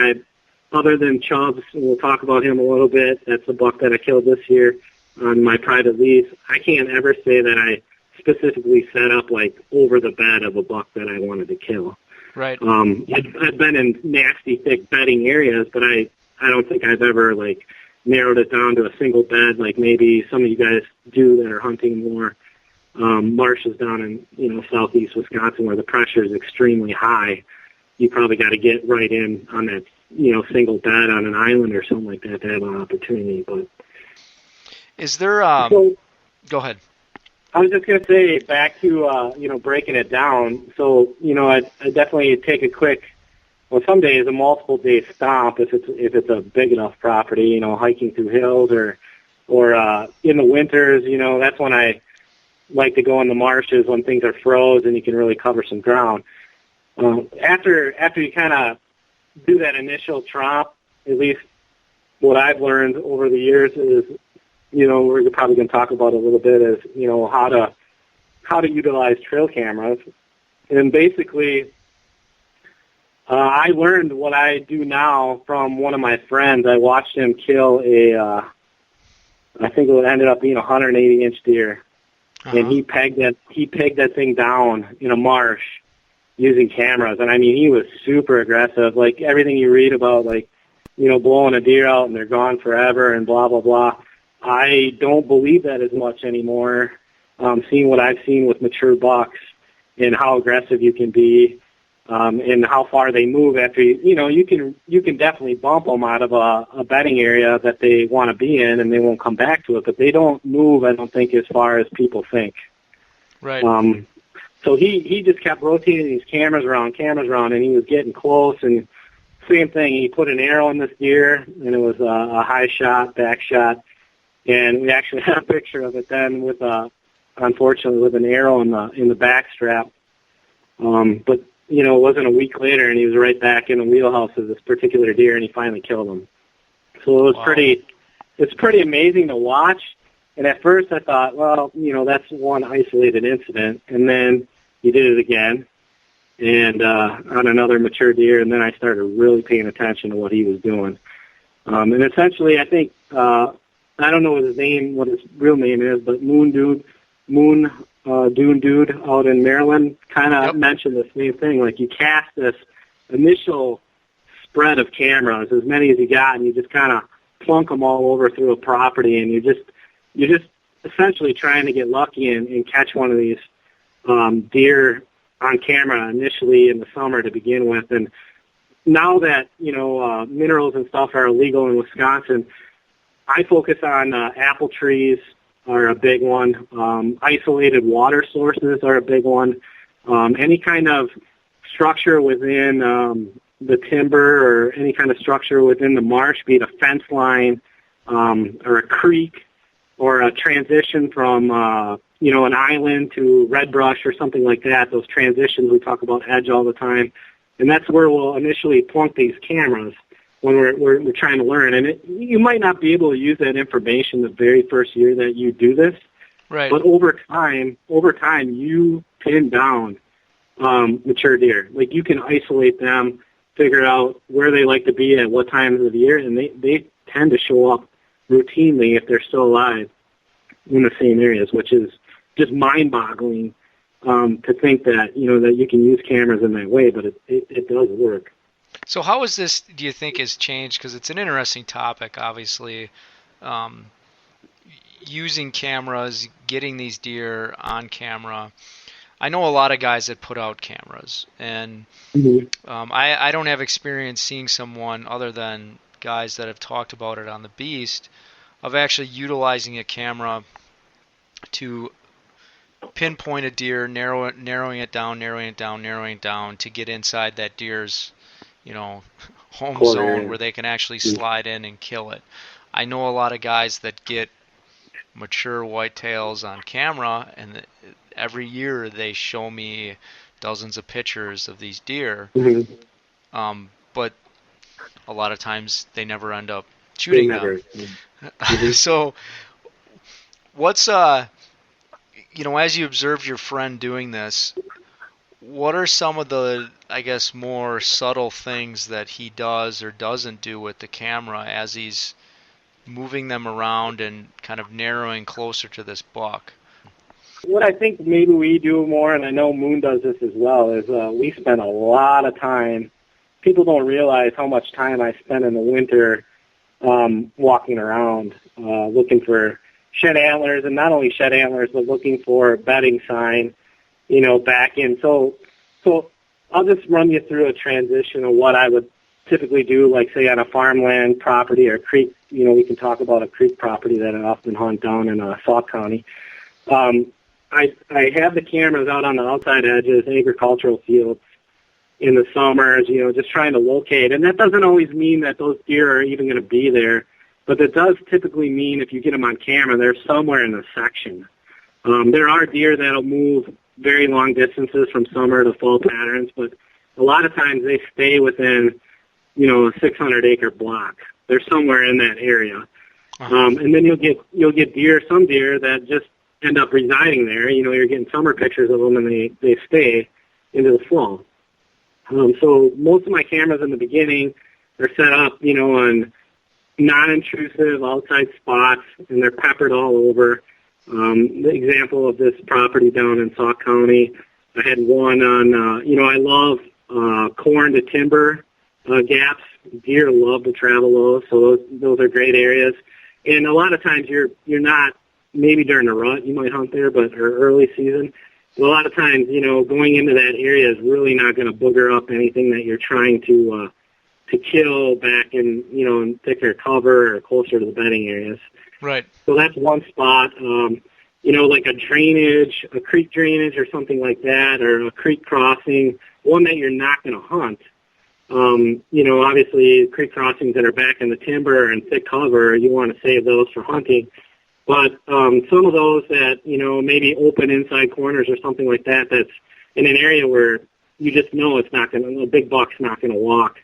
C: other than Chubbs, and we'll talk about him a little bit, that's the buck that I killed this year on my private lease, I can't ever say that I specifically set up, like, over the bed of a buck that I wanted to kill.
B: Right.
C: I've been in nasty, thick bedding areas, but I don't think I've ever, like, narrowed it down to a single bed like maybe some of you guys do that are hunting more marshes down in, southeast Wisconsin where the pressure is extremely high. You probably got to get right in on that, single bed on an island or something like that to have an opportunity. But
B: is there? Go ahead.
C: I was just going to say back to breaking it down. So I definitely take a quick. Well, some days a multiple day stomp if it's a big enough property. Hiking through hills or in the winters. That's when I like to go in the marshes when things are froze and you can really cover some ground. After you kind of do that initial tromp, at least what I've learned over the years is, we're probably going to talk about a little bit is, how to utilize trail cameras. And basically, I learned what I do now from one of my friends. I watched him kill I think it ended up being a 180-inch deer. Uh-huh. And he pegged that thing down in a marsh using cameras. And I mean, he was super aggressive. Like everything you read about, like, blowing a deer out and they're gone forever and blah, blah, blah. I don't believe that as much anymore. Seeing what I've seen with mature bucks and how aggressive you can be, and how far they move after you can definitely bump them out of a bedding area that they want to be in and they won't come back to it, but they don't move, I don't think, as far as people think.
B: Right.
C: So he just kept rotating these cameras around, and he was getting close, and same thing, he put an arrow in this deer, and it was a high shot, back shot, and we actually had a picture of it then with, unfortunately, with an arrow in the back strap. But it wasn't a week later, and he was right back in the wheelhouse of this particular deer, and he finally killed him. So it was it's pretty amazing to watch. And at first I thought, well, that's one isolated incident. And then he did it again, and on another mature deer, and then I started really paying attention to what he was doing. And essentially, I think, I don't know what his real name is, but Moon Dude out in Maryland kind of mentioned the same thing. Like, you cast this initial spread of cameras, as many as you got, and you just kind of plunk them all over through a property, and you're just essentially trying to get lucky and catch one of these deer on camera initially in the summer to begin with. And now that minerals and stuff are illegal in Wisconsin, I focus on apple trees are a big one. Isolated water sources are a big one. Any kind of structure within the timber or any kind of structure within the marsh, be it a fence line, or a creek or a transition from, an island to red brush or something like that. Those transitions, we talk about edge all the time. And that's where we'll initially plunk these cameras when we're trying to learn. And you might not be able to use that information the very first year that you do this.
B: Right.
C: But over time, you pin down mature deer. Like, you can isolate them, figure out where they like to be at what times of the year, and they tend to show up routinely if they're still alive in the same areas, which is just mind-boggling to think that, that you can use cameras in that way, but it does work.
B: So how is this, do you think, has changed? Because it's an interesting topic, obviously. Using cameras, getting these deer on camera. I know a lot of guys that put out cameras, and I don't have experience seeing someone other than guys that have talked about it on the Beast of actually utilizing a camera to pinpoint a deer, narrowing it down to get inside that deer's, home zone where they can actually slide in and kill it. I know a lot of guys that get mature whitetails on camera, and every year they show me dozens of pictures of these deer, but a lot of times they never end up shooting them. So what's as you observed your friend doing this, what are some of the, I guess, more subtle things that he does or doesn't do with the camera as he's moving them around and kind of narrowing closer to this buck?
C: What I think maybe we do more, and I know Moon does this as well, is we spend a lot of time. People don't realize how much time I spend in the winter walking around looking for shed antlers, and not only shed antlers, but looking for bedding sign, back in. So I'll just run you through a transition of what I would typically do, like, say, on a farmland property or a creek. We can talk about a creek property that I often hunt down in Sauk County. I have the cameras out on the outside edges, agricultural fields in the summers, just trying to locate. And that doesn't always mean that those deer are even going to be there, but it does typically mean if you get them on camera, they're somewhere in the section. There are deer that'll move very long distances from summer to fall patterns, but a lot of times they stay within, a 600-acre block. They're somewhere in that area. And then you'll get some deer that just end up residing there. You're getting summer pictures of them, and they stay into the fall. So most of my cameras in the beginning are set up, on non-intrusive outside spots, and they're peppered all over. The example of this property down in Sauk County, I had one on, I love corn to timber gaps. Deer love to travel those, so those are great areas. And a lot of times you're not, maybe during the rut you might hunt there, or early season. But a lot of times, going into that area is really not going to booger up anything that you're trying to kill back in, in thicker cover or closer to the bedding areas.
B: Right.
C: So that's one spot. Like a creek drainage or something like that, or a creek crossing, one that you're not going to hunt. Obviously creek crossings that are back in the timber and thick cover, you want to save those for hunting. But some of those that, maybe open inside corners or something like that, that's in an area where you just know it's not going to, a big buck's not going to walk,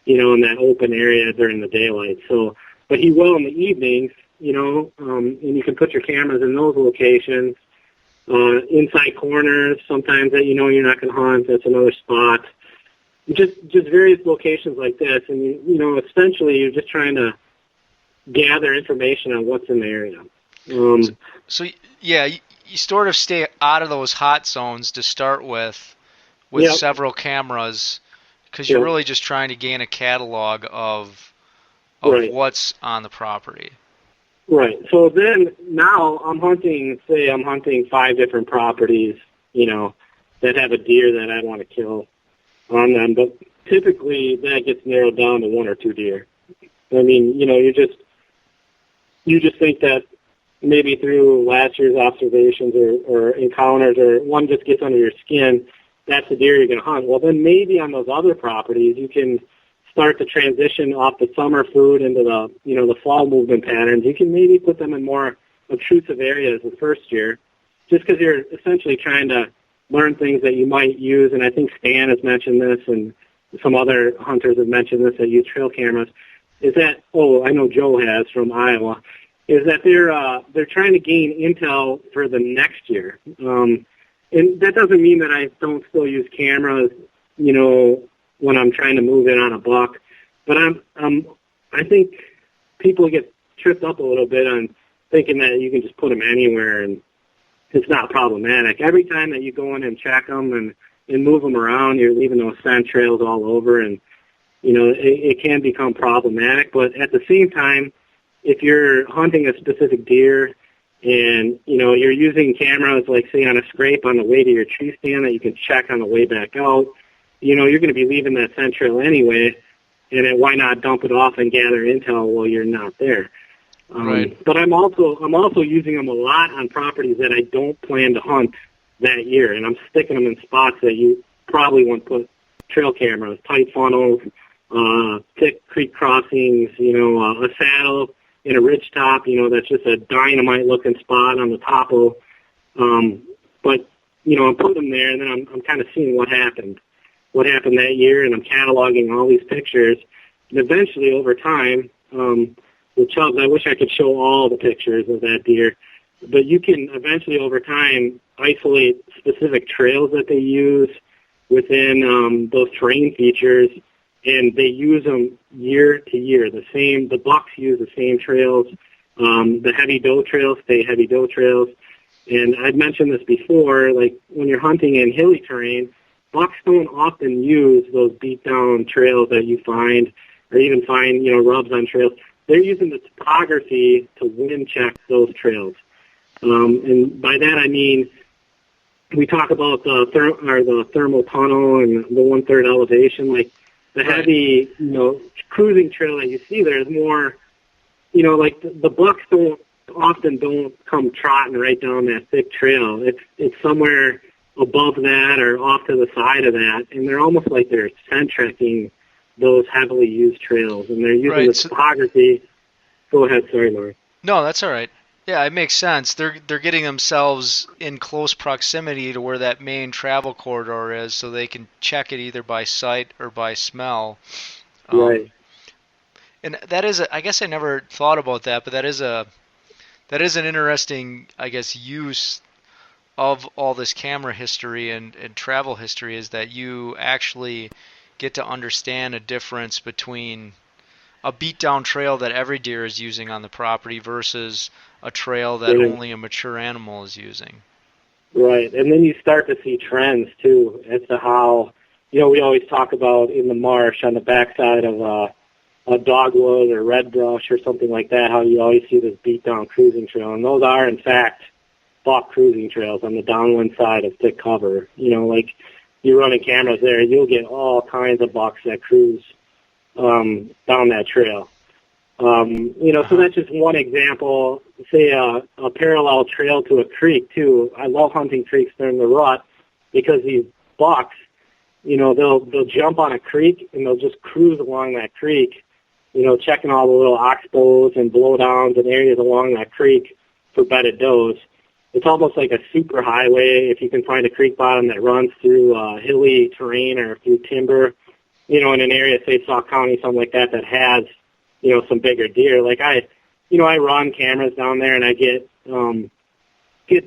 C: in that open area during the daylight. So, but he will in the evenings, and you can put your cameras in those locations, inside corners, sometimes that you're not going to hunt, that's another spot. Just various locations like this, and, essentially you're just trying to gather information on what's in the area.
B: So you sort of stay out of those hot zones to start with several cameras, because you're really just trying to gain a catalog of what's on the property.
C: Right. So then now I'm hunting 5 different properties, that have a deer that I want to kill on them, but typically that gets narrowed down to 1 or 2 deer. I mean, you just think that maybe through last year's observations or encounters, or one just gets under your skin, that's the deer you're going to hunt. Well, then maybe on those other properties you can start to transition off the summer food into the, the fall movement patterns, you can maybe put them in more obtrusive areas the first year, just because you're essentially trying to learn things that you might use. And I think Stan has mentioned this, and some other hunters have mentioned this that use trail cameras, is that, I know Joe has from Iowa, is that they're trying to gain intel for the next year. And that doesn't mean that I don't still use cameras, when I'm trying to move in on a buck. But I think people get tripped up a little bit on thinking that you can just put them anywhere and it's not problematic. Every time that you go in and check them and move them around, you're leaving those scent trails all over, and it can become problematic. But at the same time, if you're hunting a specific deer and you're using cameras, like say on a scrape on the way to your tree stand that you can check on the way back out, you're going to be leaving that scent trail anyway, and then why not dump it off and gather intel while you're not there?
B: Right.
C: But I'm also using them a lot on properties that I don't plan to hunt that year, and I'm sticking them in spots that you probably won't put trail cameras, tight funnels, thick creek crossings, a saddle in a ridge top, that's just a dynamite looking spot on the topo. But I'm putting them there, and then I'm kind of seeing what happened that year, and I'm cataloging all these pictures, and eventually over time, the chubs, I wish I could show all the pictures of that deer, but you can eventually over time isolate specific trails that they use within those terrain features, and they use them year to year. The bucks use the same trails. The heavy doe trails stay heavy doe trails. And I've mentioned this before, like when you're hunting in hilly terrain, bucks don't often use those beat down trails that you find, or even find, rubs on trails. They're using the topography to wind check those trails. And by that I mean, we talk about the thermal tunnel and the 1/3 elevation, like the heavy, cruising trail that you see there is more, like the bucks don't come trotting right down that thick trail. It's somewhere above that or off to the side of that, and they're almost like they're scent trekking those heavily used trails, and they're using the topography. Go ahead, sorry, Laurie.
B: No, that's all right. Yeah, it makes sense. They're getting themselves in close proximity to where that main travel corridor is, so they can check it either by sight or by smell.
C: Right.
B: And that is, I guess I never thought about that, but that is an interesting, I guess, use of all this camera history and travel history, is that you actually get to understand a difference between a beat down trail that every deer is using on the property versus a trail that only a mature animal is using.
C: Right, and then you start to see trends too as to how, we always talk about in the marsh on the backside of a dogwood or red brush or something like that, how you always see this beat down cruising trail, and those are in fact buck cruising trails on the downwind side of thick cover. Like you're running cameras there, you'll get all kinds of bucks that cruise down that trail. So that's just one example. Say a parallel trail to a creek too. I love hunting creeks during the rut because these bucks, they'll jump on a creek and they'll just cruise along that creek, checking all the little oxbows and blowdowns and areas along that creek for bedded does. It's almost like a super highway if you can find a creek bottom that runs through hilly terrain or through timber, in an area, say Sauk County, something like that, that has, some bigger deer. Like I run cameras down there and I get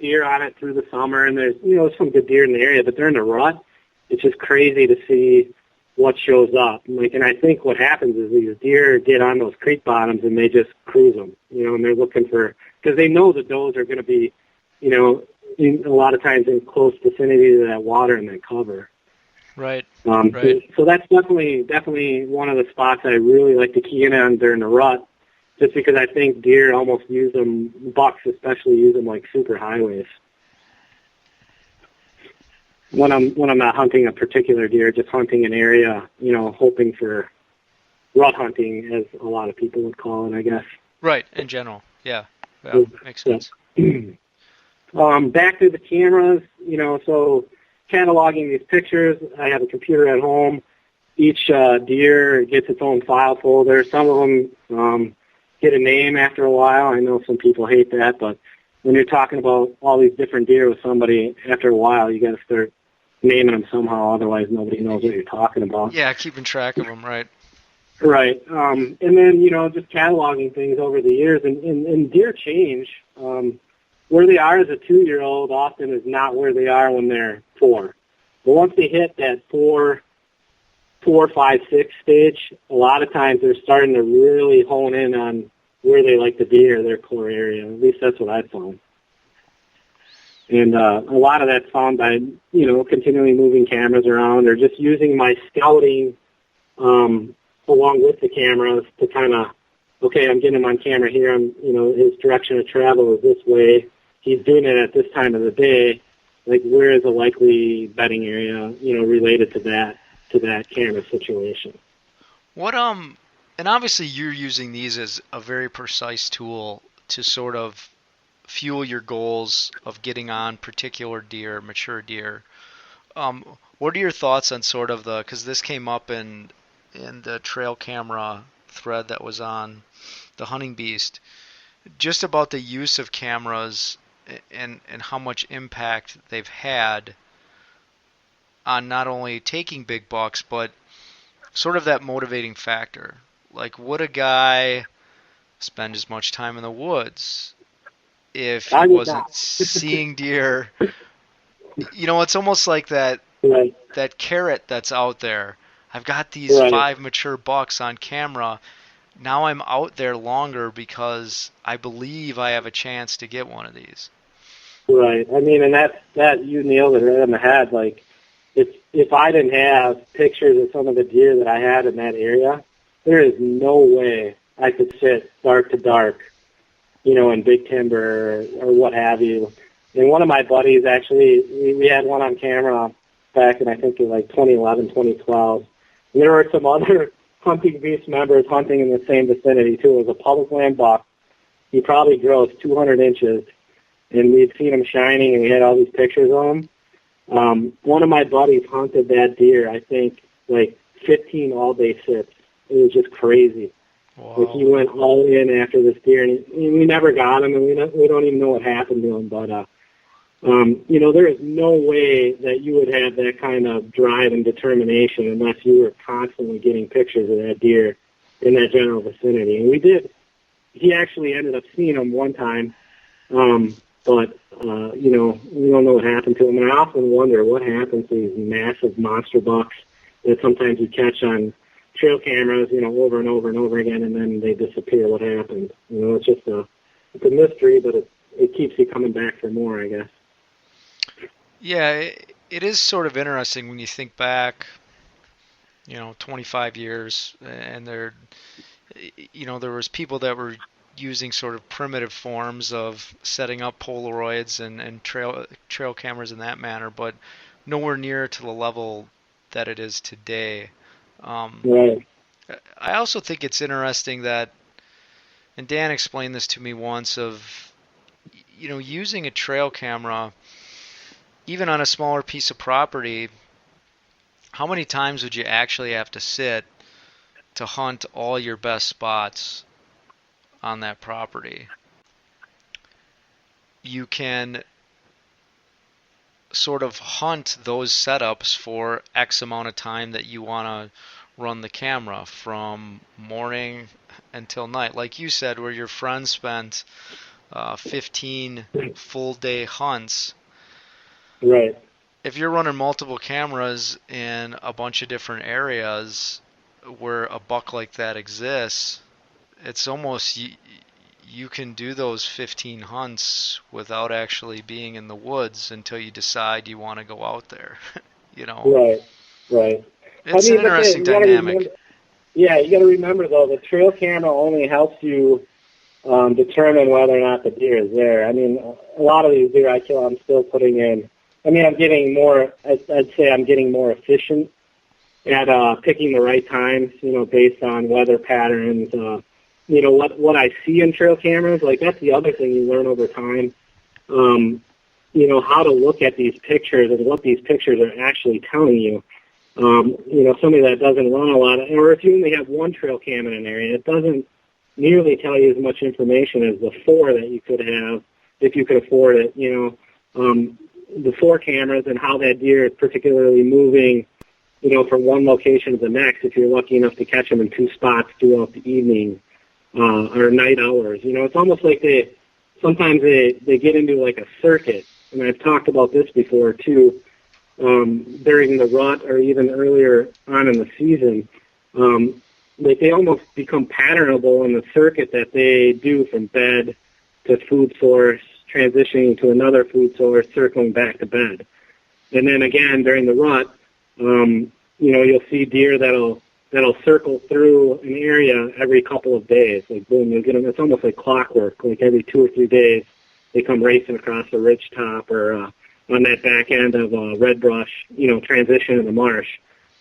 C: deer on it through the summer, and there's, some good deer in the area, but during the rut, it's just crazy to see what shows up. And I think what happens is these deer get on those creek bottoms and they just cruise them, and they're looking for, because they know the does are going to be, a lot of times in close vicinity to that water and that cover.
B: Right.
C: Right. So that's definitely one of the spots I really like to key in on during the rut, just because I think deer almost use them, bucks especially use them like super highways. When I'm not hunting a particular deer, just hunting an area, hoping for rut hunting, as a lot of people would call it, I guess.
B: Right. In general, yeah, makes sense.
C: Back to the cameras, so cataloging these pictures. I have a computer at home, each deer gets its own file folder. Some of them get a name after a while. I know some people hate that, but when you're talking about all these different deer with somebody, after a while, you got to start naming them somehow. Otherwise, nobody knows what you're talking about.
B: Yeah, keeping track of them, right?
C: Right. And then, just cataloging things over the years. And deer change. Where they are as a 2-year-old often is not where they are when they're 4. But once they hit that 4, 5, 6 stage, a lot of times they're starting to really hone in on where they like to be or their core area. At least that's what I found. And a lot of that's found by, continually moving cameras around or just using my scouting along with the cameras to kind of, okay, I'm getting him on camera here. His direction of travel is this way. He's doing it at this time of the day. Like, where is a likely bedding area, related to that camera situation?
B: What and obviously you're using these as a very precise tool to sort of fuel your goals of getting on particular deer, mature deer. What are your thoughts on sort of because this came up in the trail camera thread that was on the Hunting Beast, just about the use of cameras and how much impact they've had on not only taking big bucks, but sort of that motivating factor. Like, would a guy spend as much time in the woods if he wasn't seeing deer? It's almost like that carrot that's out there. I've got these 5 mature bucks on camera. Now I'm out there longer because I believe I have a chance to get one of these.
C: Right. I mean, and that you nailed it right on the head. Like, if I didn't have pictures of some of the deer that I had in that area, there is no way I could sit dark to dark, in big timber or what have you. And one of my buddies, actually, we had one on camera back in, I think, in like 2011, 2012. And there were some other Hunting Beast members hunting in the same vicinity, too. It was a public land buck. He probably grows 200 inches, and we'd seen him shining, and we had all these pictures of him. One of my buddies hunted that deer, I think, like 15 all-day sits. It was just crazy.
B: Wow.
C: Like, he went all in after this deer, and we never got him, and we don't even know what happened to him. But, there is no way that you would have that kind of drive and determination unless you were constantly getting pictures of that deer in that general vicinity. And we did. He actually ended up seeing him one time, but we don't know what happened to him. And I often wonder what happens to these massive monster bucks that sometimes you catch on trail cameras, over and over and over again, and then they disappear. What happened? It's just it's a mystery, but it keeps you coming back for more, I guess.
B: Yeah, it is sort of interesting when you think back, 25 years, and there was people that were using sort of primitive forms of setting up Polaroids and trail cameras in that manner, but nowhere near to the level that it is today.
C: Right.
B: I also think it's interesting that, and Dan explained this to me once, of using a trail camera, even on a smaller piece of property, how many times would you actually have to sit to hunt all your best spots on that property? You can sort of hunt those setups for X amount of time that you want to run the camera, from morning until night. Like you said, where your friend spent 15 full day hunts.
C: Right.
B: If you're running multiple cameras in a bunch of different areas where a buck like that exists, it's almost you can do those 15 hunts without actually being in the woods until you decide you want to go out there.
C: Right.
B: It's an interesting dynamic.
C: You got to remember, though, the trail camera only helps you determine whether or not the deer is there. I mean, a lot of these deer I kill, I'm still putting in. I mean, I'm getting more, I'd say I'm getting more efficient at picking the right times, based on weather patterns, what I see in trail cameras. Like, that's the other thing you learn over time, how to look at these pictures and what these pictures are actually telling you. somebody that doesn't run a lot, or if you only have one trail cam in an area, it doesn't nearly tell you as much information as the 4 that you could have if you could afford it. The 4 cameras and how that deer is particularly moving, from one location to the next, if you're lucky enough to catch them in 2 spots throughout the evening or night hours. It's almost like sometimes they get into like a circuit, and I've talked about this before too, during the rut or even earlier on in the season. They almost become patternable in the circuit that they do from bed to food source, transitioning to another food source, circling back to bed. And then again, during the rut, you'll see deer that'll circle through an area every couple of days. Like, boom, you'll get them. It's almost like clockwork. Like every 2 or 3 days, they come racing across a ridge top or on that back end of a red brush, transition in the marsh.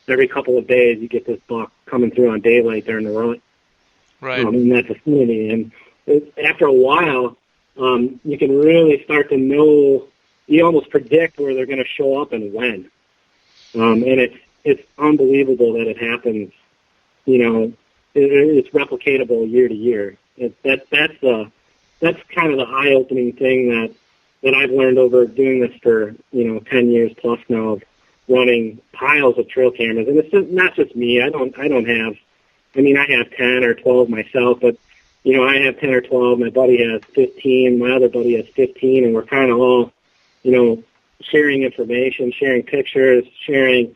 C: Every couple of days, you get this buck coming through on daylight during the rut.
B: Right.
C: In that vicinity. And after a while, you can really start to know, you almost predict where they're going to show up and when. And it's unbelievable that it happens. It's replicatable year to year. That's kind of the eye-opening thing that I've learned over doing this for 10 years plus now of running piles of trail cameras. And it's not just me. I have 10 or 12 myself, but I have 10 or 12. My buddy has 15. My other buddy has 15, and we're kind of all sharing information, sharing pictures, sharing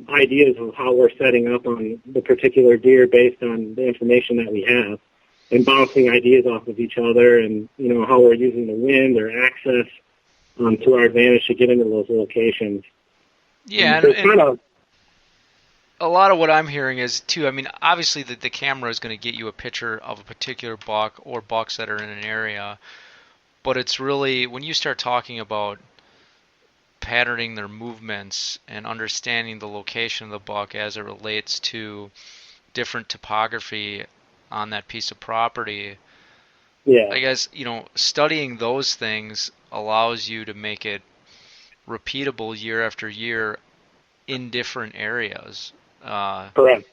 C: ideas of how we're setting up on the particular deer based on the information that we have, and bouncing ideas off of each other, and how we're using the wind or access to our advantage to get into those locations.
B: Yeah, and a lot of what I'm hearing is too. Obviously the camera is going to get you a picture of a particular buck or bucks that are in an area, but it's really when you start talking about patterning their movements and understanding the location of the buck as it relates to different topography on that piece of property.
C: Yeah.
B: I guess, studying those things allows you to make it repeatable year after year in different areas.
C: Correct.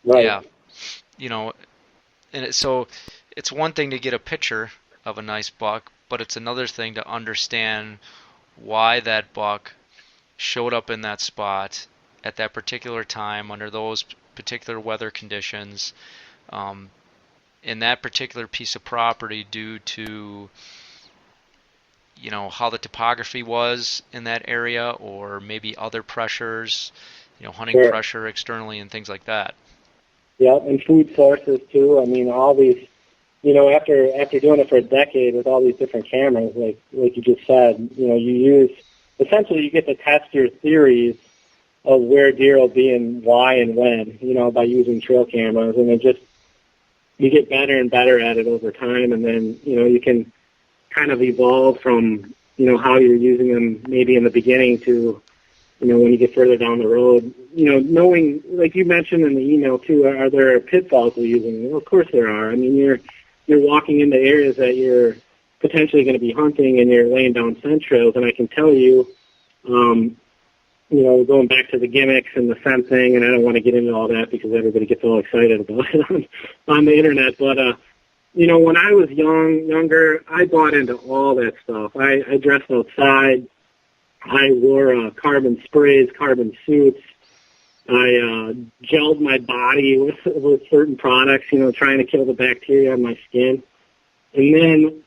C: Right.
B: Yeah. So it's one thing to get a picture of a nice buck, but it's another thing to understand why that buck showed up in that spot at that particular time under those particular weather conditions in that particular piece of property due to how the topography was in that area, or maybe other pressures, hunting
C: Sure.
B: pressure externally and things like that.
C: Yeah, and food sources too. All these, after doing it for a decade with all these different cameras, like you just said, you get to test your theories of where deer will be and why and when, by using trail cameras, and you get better and better at it over time, and then, you can kind of evolve from, how you're using them maybe in the beginning to, when you get further down the road, knowing, like you mentioned in the email too, are there pitfalls we're using? Well, of course there are. You're walking into areas that you're potentially going to be hunting, and you're laying down scent trails, and I can tell you, going back to the gimmicks and the scent thing, and I don't want to get into all that because everybody gets all excited about it on the internet, but, when I was younger, I bought into all that stuff. I dressed outside. I wore carbon sprays, carbon suits. I gelled my body with certain products, trying to kill the bacteria on my skin. And then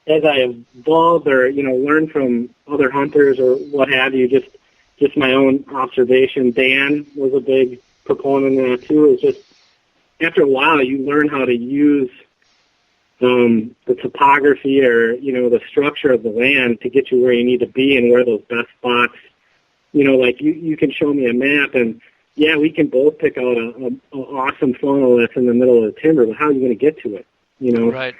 C: as I evolved or, learned from other hunters or what have you, just my own observation, Dan was a big proponent of that too. It's just after a while you learn how to use the topography or, the structure of the land to get you where you need to be and where those best spots, like you can show me a map and, yeah, we can both pick out an awesome funnel that's in the middle of the timber, but how are you going to get to it,
B: Right.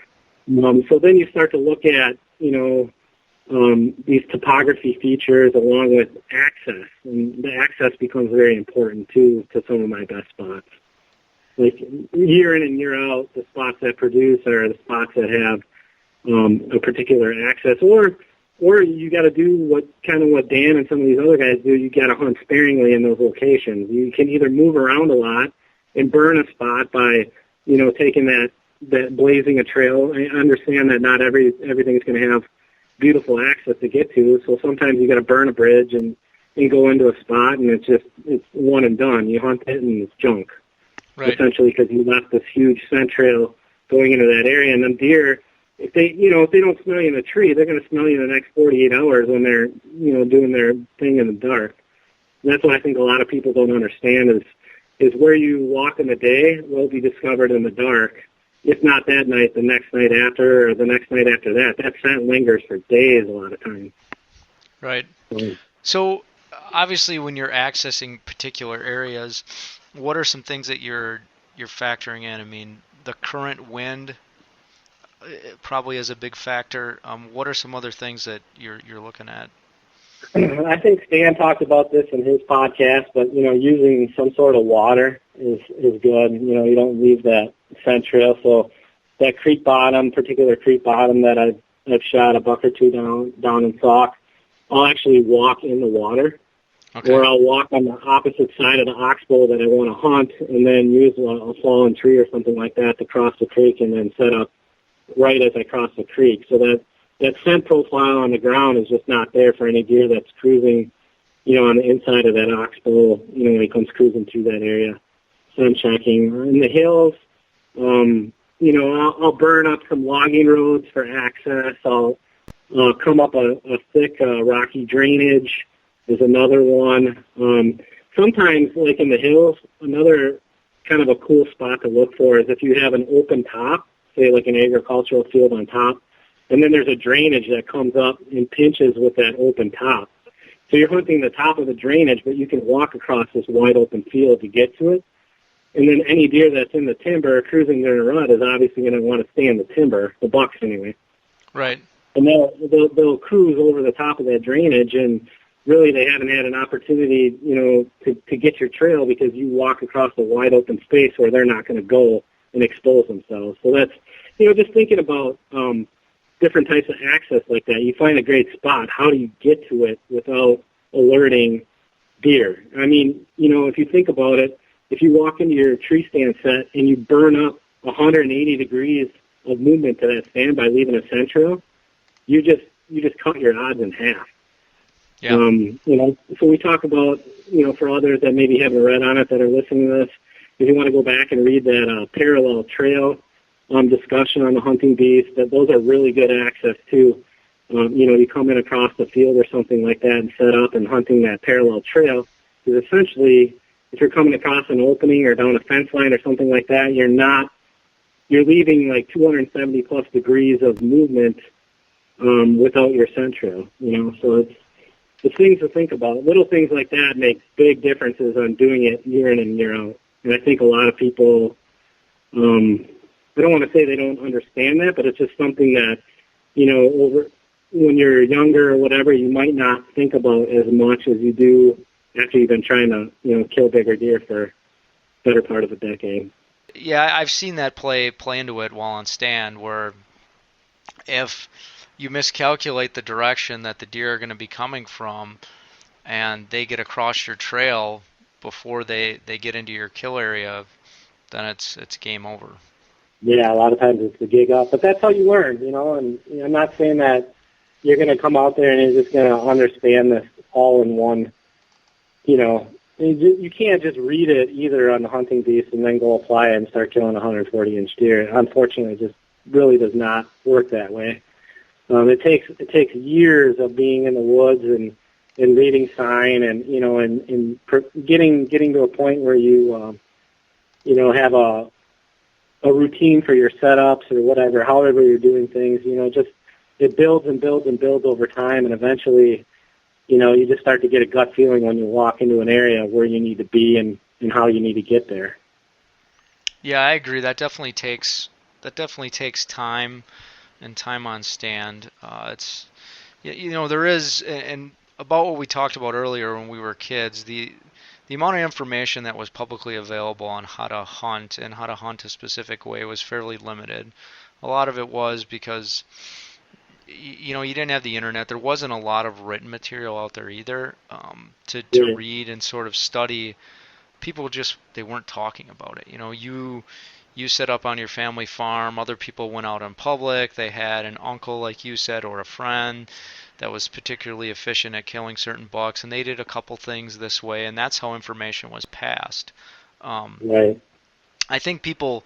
C: So then you start to look at, these topography features along with access, and the access becomes very important, too, to some of my best spots. Like year in and year out, the spots that produce are the spots that have a particular access, or or you got to do what Dan and some of these other guys do. You got to hunt sparingly in those locations. You can either move around a lot and burn a spot by, taking that blazing a trail. I understand that not everything's going to have beautiful access to get to, so sometimes you got to burn a bridge and go into a spot, and it's one and done. You hunt it and it's junk,
B: right?
C: Essentially, because you left this huge scent trail going into that area, and then deer, if they don't smell you in a tree, they're going to smell you in the next 48 hours when they're doing their thing in the dark. And that's what I think a lot of people don't understand is where you walk in the day will be discovered in the dark. If not that night, the next night after, or the next night after that. That scent lingers for days a lot of times.
B: Right. So obviously, when you're accessing particular areas, what are some things that you're factoring in? I mean, the current wind probably is a big factor. What are some other things that you're looking at?
C: I think Stan talked about this in his podcast, but using some sort of water is good. You don't leave that scent trail. So that particular creek bottom that I've shot a buck or two down in Sauk, I'll actually walk in the water.
B: Okay.
C: Or I'll walk on the opposite side of the oxbow that I want to hunt, and then use a fallen tree or something like that to cross the creek, and then set up right as I cross the creek. So that scent profile on the ground is just not there for any deer that's cruising, on the inside of that oxbow, when he comes cruising through that area. Scent checking. In the hills, I'll burn up some logging roads for access. I'll come up a thick rocky drainage is another one. Sometimes, like in the hills, another kind of a cool spot to look for is if you have an open top, say like an agricultural field on top, and then there's a drainage that comes up and pinches with that open top. So you're hunting the top of the drainage, but you can walk across this wide open field to get to it. And then any deer that's in the timber cruising their rut is obviously going to want to stay in the timber, the bucks anyway.
B: Right.
C: And they'll cruise over the top of that drainage, and really they haven't had an opportunity, to get your trail because you walk across a wide open space where they're not going to go and expose themselves. So that's, just thinking about different types of access like that. You find a great spot. How do you get to it without alerting deer? I mean, if you think about it, if you walk into your tree stand set and you burn up 180 degrees of movement to that stand by leaving a scent trail, you just cut your odds in half.
B: Yeah.
C: So we talk about, for others that maybe haven't read on it that are listening to this, if you want to go back and read that parallel trail discussion on the hunting beast, that those are really good access to. You come in across the field or something like that and set up and hunting that parallel trail, because essentially if you're coming across an opening or down a fence line or something like that, you're leaving like 270 plus degrees of movement without your scent trail, so it's things to think about. Little things like that make big differences on doing it year in and year out. And I think a lot of people, I don't want to say they don't understand that, but it's just something that, when you're younger or whatever, you might not think about as much as you do after you've been trying to, kill bigger deer for a better part of a decade.
B: Yeah, I've seen that play into it while on stand, where if you miscalculate the direction that the deer are going to be coming from and they get across your trail before they get into your kill area, then it's game over. Yeah,
C: a lot of times it's the gig up, but that's how you learn, and I'm not saying that you're going to come out there and you're just going to understand this all in one, you can't just read it either on the hunting beast and then go apply it and start killing 140-inch deer. Unfortunately, it just really does not work that way. It takes years of being in the woods and reading sign and getting to a point where you have a routine for your setups or whatever, however you're doing things. Just it builds and builds and builds over time, and eventually, you just start to get a gut feeling when you walk into an area where you need to be and how you need to get there.
B: Yeah, I agree. That definitely takes time. And time on stand. It's there is, and about what we talked about earlier when we were kids, the amount of information that was publicly available on how to hunt and how to hunt a specific way was fairly limited. A lot of it was because you didn't have the internet. There wasn't a lot of written material out there either to
C: Yeah.
B: read and sort of study. People just, they weren't talking about it. You set up on your family farm. Other people went out in public. They had an uncle, like you said, or a friend that was particularly efficient at killing certain bucks, and they did a couple things this way, and that's how information was passed.
C: Right.
B: I think people,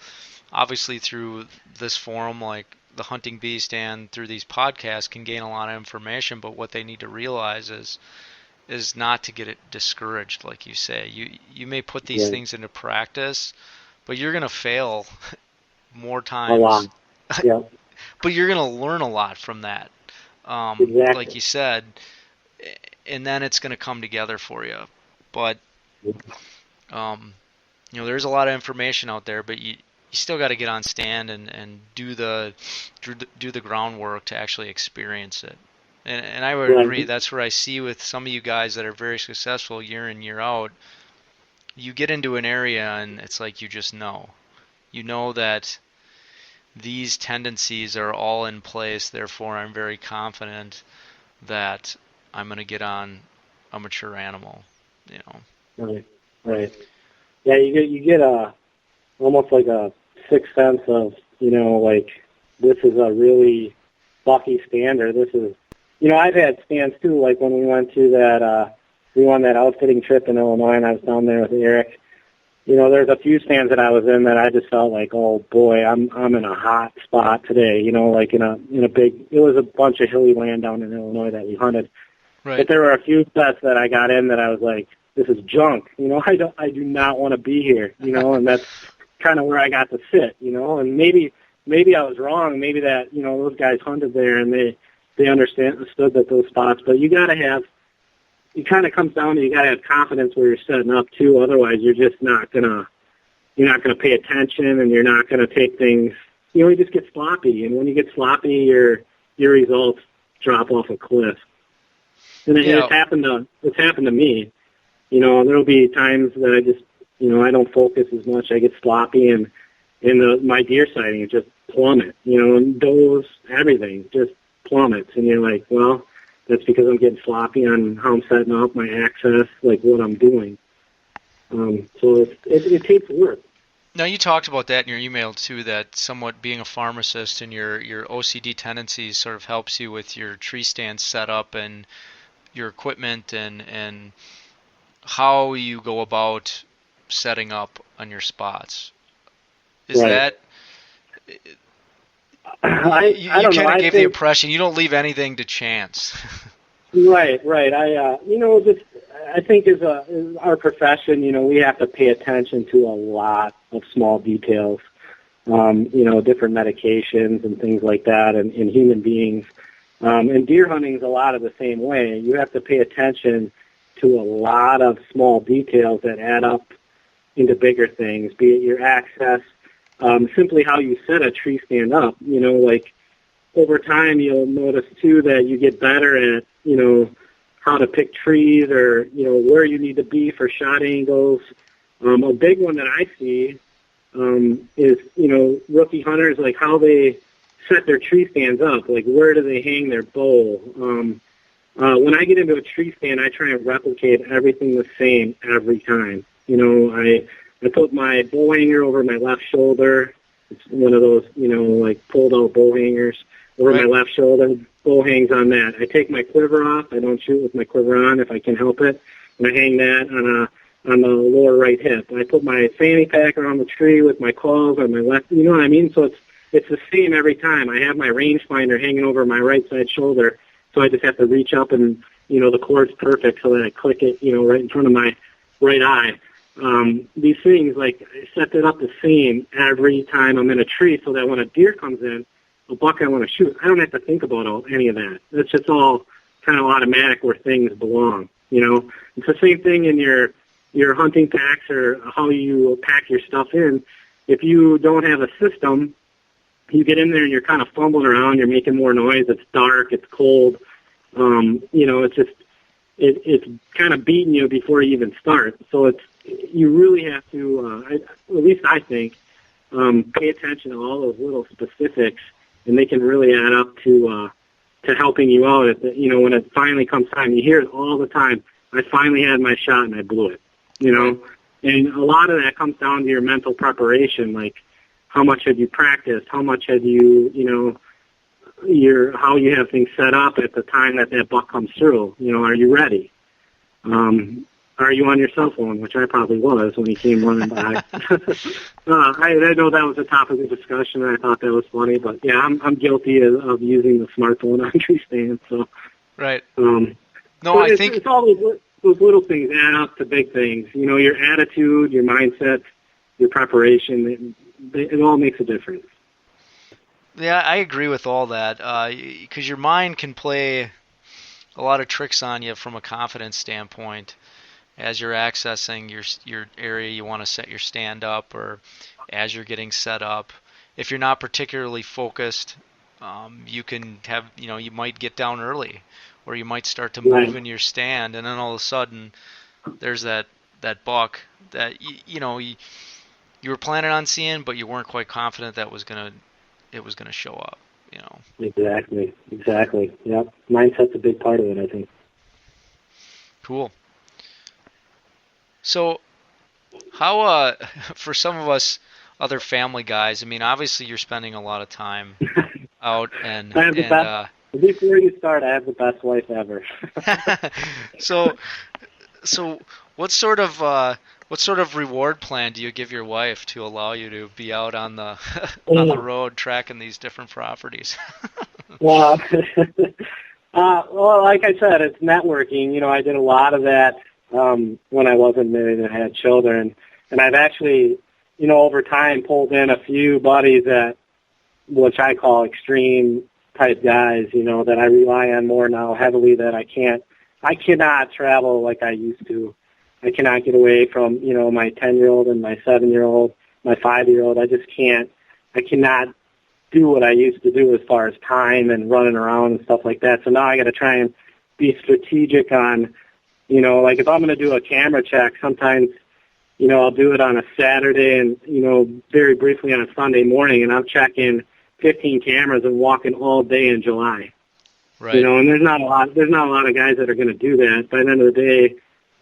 B: obviously through this forum, like the Hunting Beast, and through these podcasts, can gain a lot of information, but what they need to realize is not to get it discouraged, like you say. You may put these
C: Right.
B: things into practice, but you're going to fail more
C: A
B: times.
C: lot. Yeah.
B: But you're going to learn a lot from that.
C: Exactly.
B: Like you said, and then it's going to come together for you. But there's a lot of information out there, but you still got to get on stand and do the groundwork to actually experience it. And I would agree. That's where I see with some of you guys that are very successful year in, year out. You get into an area and it's like you just know. You know that these tendencies are all in place. Therefore, I'm very confident that I'm going to get on a mature animal.
C: Right. Right. Yeah, you get almost like a sixth sense of, like, this is a really Bucky stand, or this is, I've had stands too, like when we went to we won that outfitting trip in Illinois and I was down there with Eric. There's a few stands that I was in that I just felt like, oh boy, I'm in a hot spot today, like in a big, it was a bunch of hilly land down in Illinois that we hunted.
B: Right.
C: But there were a few sets that I got in that I was like, this is junk, I do not want to be here, and that's kind of where I got to sit, and maybe I was wrong, maybe that, those guys hunted there and they understood that those spots, but you got to have, it kind of comes down to, you got to have confidence where you're setting up too, otherwise you're just not going to pay attention and you're not going to take things, you just get sloppy, and when you get sloppy, your results drop off a cliff. And it's happened to me. There'll be times that I just, I don't focus as much. I get sloppy, and my deer sighting, it just plummets. Does, everything just plummets. And you're like, well, that's because I'm getting sloppy on how I'm setting up my access, like what I'm doing. So it takes work.
B: Now, you talked about that in your email too, that somewhat being a pharmacist and your OCD tendencies sort of helps you with your tree stand setup and your equipment and how you go about setting up on your spots. Is
C: right.
B: that
C: you
B: kind of gave the impression you don't leave anything to chance.
C: Right. I think as our profession, we have to pay attention to a lot of small details, different medications and things like that, and human beings. And deer hunting is a lot of the same way. You have to pay attention to a lot of small details that add up into bigger things, be it your access, simply how you set a tree stand up. Like over time you'll notice too that you get better at, how to pick trees or, where you need to be for shot angles. A big one that I see is, rookie hunters, like how they set their tree stands up, like where do they hang their bow. When I get into a tree stand, I try and replicate everything the same every time. I put my bow hanger over my left shoulder. It's one of those, like pulled out bow hangers over my left shoulder. Bow hangs on that. I take my quiver off. I don't shoot with my quiver on if I can help it. And I hang that on the lower right hip. I put my fanny pack around the tree with my claws on my left. You know what I mean? So it's the same every time. I have my rangefinder hanging over my right side shoulder. So I just have to reach up and, the cord's perfect so that I click it, right in front of my right eye. These things, like, I set that up the same every time I'm in a tree so that when a deer comes in, a buck I want to shoot, I don't have to think about any of that. It's just all kind of automatic where things belong, It's the same thing in your hunting packs or how you pack your stuff in. If you don't have a system, you get in there and you're kind of fumbling around, you're making more noise, it's dark, it's cold, it's kind of beating you before you even start. So you really have to, at least I think, pay attention to all those little specifics, and they can really add up to to helping you out. When it finally comes time, you hear it all the time. I finally had my shot and I blew it. And a lot of that comes down to your mental preparation, like how much have you practiced, how much have you, how you have things set up at the time that buck comes through. Are you ready? Are you on your cell phone, which I probably was when he came running by. I know that was a topic of discussion, and I thought that was funny, but yeah, I'm guilty of using the smartphone on tree stands. So,
B: right.
C: I think it's all those little things add up to big things. Your attitude, your mindset, your preparation, it all makes a difference.
B: Yeah, I agree with all that, because your mind can play a lot of tricks on you from a confidence standpoint as you're accessing your area you want to set your stand up, or as you're getting set up. If you're not particularly focused, you can have, you might get down early, or you might start to move in your stand, and then all of a sudden there's that buck that you were planning on seeing, but you weren't quite confident that it was gonna show up.
C: Exactly. Yep. Mindset's a big part of it, I think.
B: Cool. So, how for some of us other family guys, I mean, obviously you're spending a lot of time out, and
C: before you start, I have the best wife ever.
B: So what sort of reward plan do you give your wife to allow you to be out on the on the road tracking these different properties?
C: Well, like I said, it's networking. I did a lot of that when I wasn't married and had children, and I've actually, over time pulled in a few buddies which I call extreme type guys, that I rely on more now heavily, that I cannot travel like I used to. I cannot get away from, my 10-year-old and my 7-year-old, my 5-year-old. I cannot do what I used to do as far as time and running around and stuff like that. So now I got to try and be strategic on, like if I'm going to do a camera check, sometimes, I'll do it on a Saturday and, very briefly on a Sunday morning, and I'm checking 15 cameras and walking all day in July.
B: Right.
C: And there's not a lot of guys that are going to do that. By the end of the day,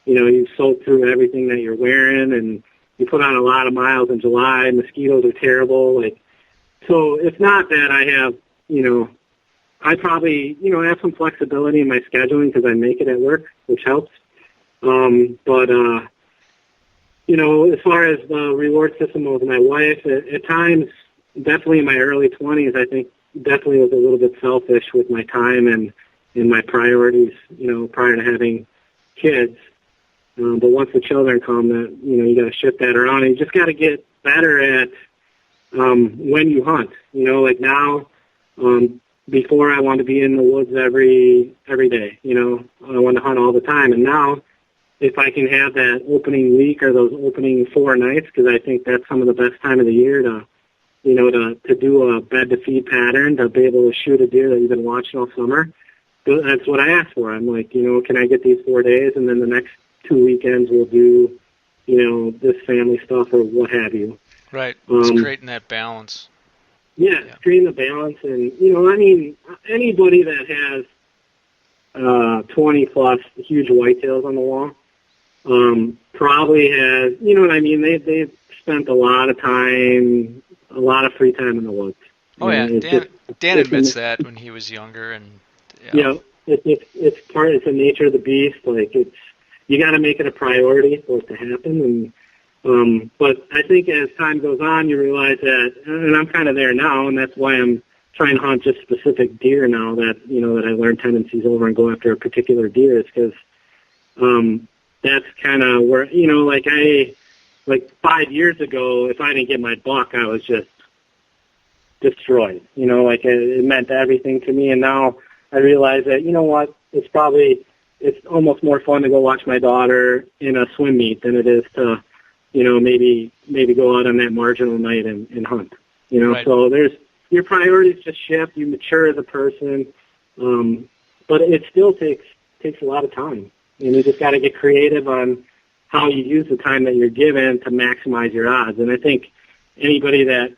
C: you soak through everything that you're wearing, and you put on a lot of miles in July. Mosquitoes are terrible. So it's not that I have, I probably, have some flexibility in my scheduling because I make it at work, which helps. But as far as the reward system with my wife, at times, definitely in my early 20s, I think definitely was a little bit selfish with my time and my priorities, prior to having kids. But once the children come, you got to shift that around. And you just got to get better at when you hunt. Like now, before I wanted to be in the woods every day. I wanted to hunt all the time. And now, if I can have that opening week or those opening 4 nights, because I think that's some of the best time of the year to do a bed to feed pattern, to be able to shoot a deer that you've been watching all summer. That's what I asked for. I'm like, can I get these 4 days, and then the next 2 weekends we'll do, this family stuff or what have you.
B: Right. It's creating that balance.
C: Yeah, creating the balance. And, anybody that has 20-plus huge whitetails on the wall probably has, they've spent a lot of time, a lot of free time in the woods.
B: Oh, yeah. Dan admits that when he was younger. And it's the nature of the beast. You got to make it a priority for it to happen. And but I think as time goes on, you realize that, and I'm kind of there now, and that's why I'm trying to hunt just specific deer now. That that I learn tendencies over and go after a particular deer. It's because that's kind of where like 5 years ago, if I didn't get my buck, I was just destroyed. It meant everything to me, and now I realize that it's almost more fun to go watch my daughter in a swim meet than it is to, maybe go out on that marginal night and hunt. Right.
C: So your priorities just shift. You mature as a person, but it still takes a lot of time, and you just got to get creative on how you use the time that you're given to maximize your odds. And I think anybody that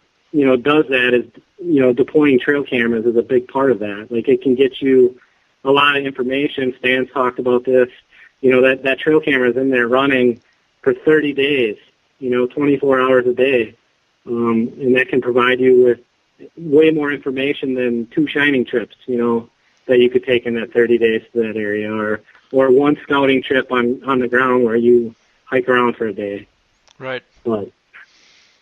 C: does that is, deploying trail cameras is a big part of that. Like, it can get you a lot of information. Stan's talked about this. That trail camera is in there running for 30 days, 24 hours a day. And that can provide you with way more information than 2 shining trips, that you could take in that 30 days to that area, or one scouting trip on the ground where you hike around for a day.
B: Right.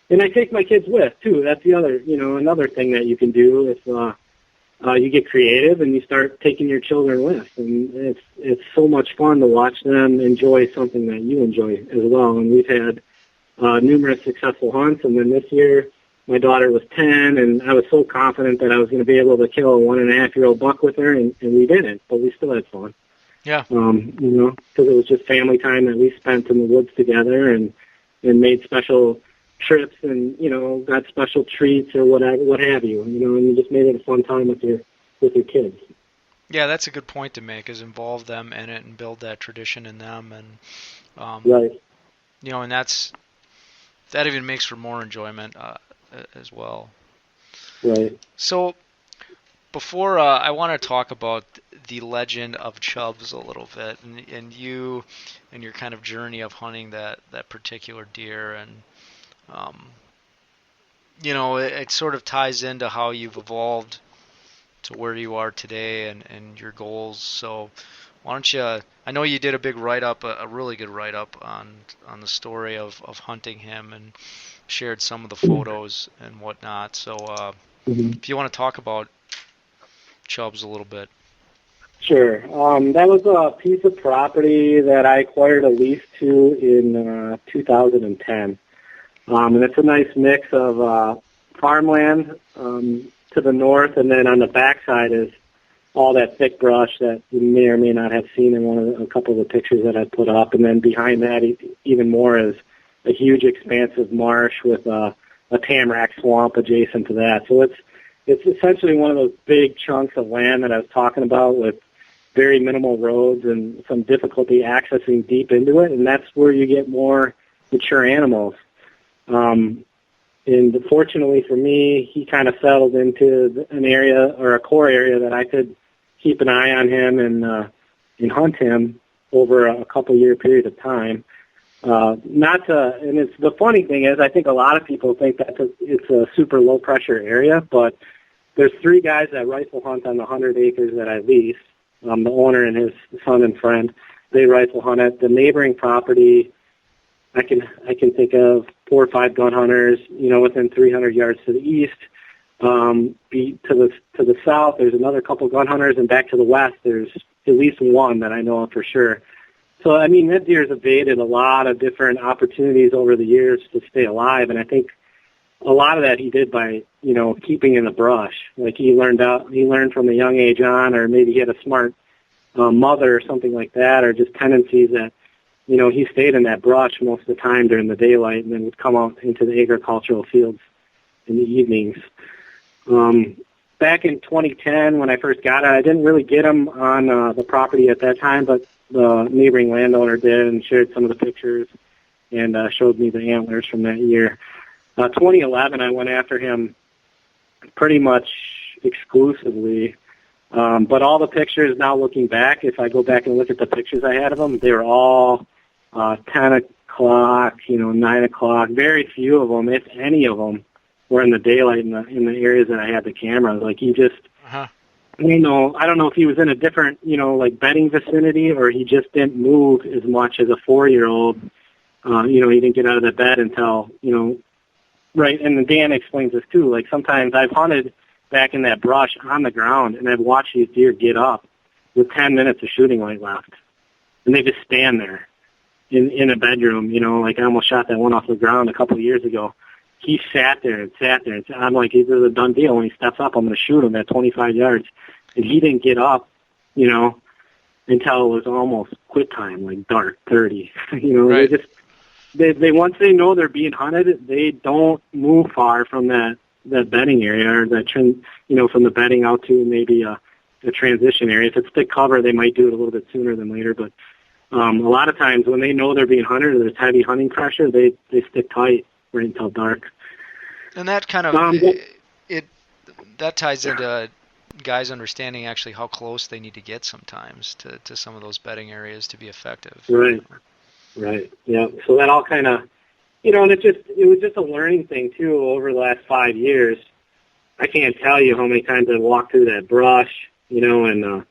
C: And I take my kids with, too. That's the other, another thing that you can do if you get creative and you start taking your children with. And it's so much fun to watch them enjoy something that you enjoy as well. And we've had numerous successful hunts. And then this year, my daughter was 10, and I was so confident that I was going to be able to kill a 1.5-year-old buck with her, and we didn't, but we still had fun.
B: Yeah.
C: Because it was just family time that we spent in the woods together and made special trips and, got special treats or what have you, and you just made it a fun time with your kids.
B: Yeah, that's a good point to make, is involve them in it and build that tradition in them. And,
C: right.
B: And that even makes for more enjoyment as well.
C: Right.
B: So before I want to talk about the legend of Chubbs a little bit, and you and your kind of journey of hunting that particular deer, and it sort of ties into how you've evolved to where you are today and your goals. So why don't you, I know you did a big write-up, a really good write-up on the story of hunting him, and shared some of the photos and whatnot. So if you want to talk about Chubbs a little bit.
C: Sure. That was a piece of property that I acquired a lease to in 2010. And it's a nice mix of farmland to the north, and then on the backside is all that thick brush that you may or may not have seen in a couple of the pictures that I put up. And then behind that, even more, is a huge expansive marsh with a tamarack swamp adjacent to that. So it's essentially one of those big chunks of land that I was talking about, with very minimal roads and some difficulty accessing deep into it, and that's where you get more mature animals. And fortunately for me, he kind of settled into an area, or a core area, that I could keep an eye on him and hunt him over a couple-year period of time. And it's, the funny thing is, I think a lot of people think that it's a super low-pressure area, but there's 3 guys that rifle hunt on the 100 acres that I lease. The owner and his son and friend, they rifle hunt at the neighboring property. I can think of 4 or 5 gun hunters, within 300 yards to the east. To the south, there's another couple gun hunters, and back to the west, there's at least one that I know of for sure. So, I mean, that deer's evaded a lot of different opportunities over the years to stay alive, and I think a lot of that he did by, keeping in the brush. Like, he learned from a young age on, or maybe he had a smart mother or something like that, or just tendencies that, he stayed in that brush most of the time during the daylight, and then would come out into the agricultural fields in the evenings. Back in 2010, when I first got it, I didn't really get him on the property at that time, but the neighboring landowner did, and shared some of the pictures and showed me the antlers from that year. 2011, I went after him pretty much exclusively. But all the pictures, now looking back, if I go back and look at the pictures I had of them, they were all 10 o'clock, 9 o'clock. Very few of them, if any of them, were in the daylight in the areas that I had the camera. Like, he just, I don't know if he was in a different, like, bedding vicinity, or he just didn't move as much as a 4-year-old. He didn't get out of the bed until, right. And then Dan explains this too. Like, sometimes I've hunted back in that brush on the ground, and I've watched these deer get up with 10 minutes of shooting light left, and they just stand there in a bedroom. Like, I almost shot that one off the ground a couple of years ago. He sat there and I'm like, this is a done deal. When he steps up, I'm going to shoot him at 25 yards. And he didn't get up, until it was almost quit time, like dark 30.
B: Right.
C: They once they know they're being hunted, they don't move far from that bedding area, or that from the bedding out to maybe a transition area. If it's thick cover, they might do it a little bit sooner than later. But a lot of times when they know they're being hunted, or there's heavy hunting pressure, they stick tight right until dark.
B: And that kind of that ties into guys understanding actually how close they need to get sometimes to some of those bedding areas to be effective.
C: Right. Yeah. So that all kind of, and it was just a learning thing too over the last 5 years. I can't tell you how many times I walked through that brush, and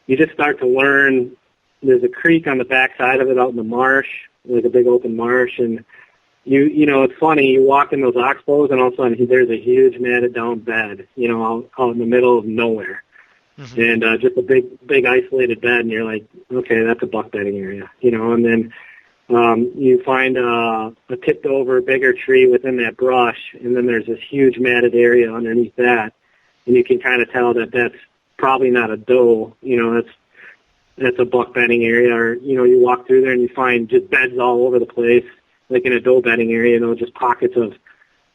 C: you just start to learn. There's a creek on the backside of it out in the marsh, like a big open marsh, and it's funny, you walk in those oxbows and all of a sudden there's a huge matted down bed, out in the middle of nowhere. Mm-hmm. And just a big isolated bed, and you're like, okay, that's a buck bedding area, and then you find a tipped over bigger tree within that brush, and then there's this huge matted area underneath that, and you can kind of tell that that's probably not a doe, that's a buck bedding area, or, you walk through there and you find just beds all over the place, like in a doe bedding area, just pockets of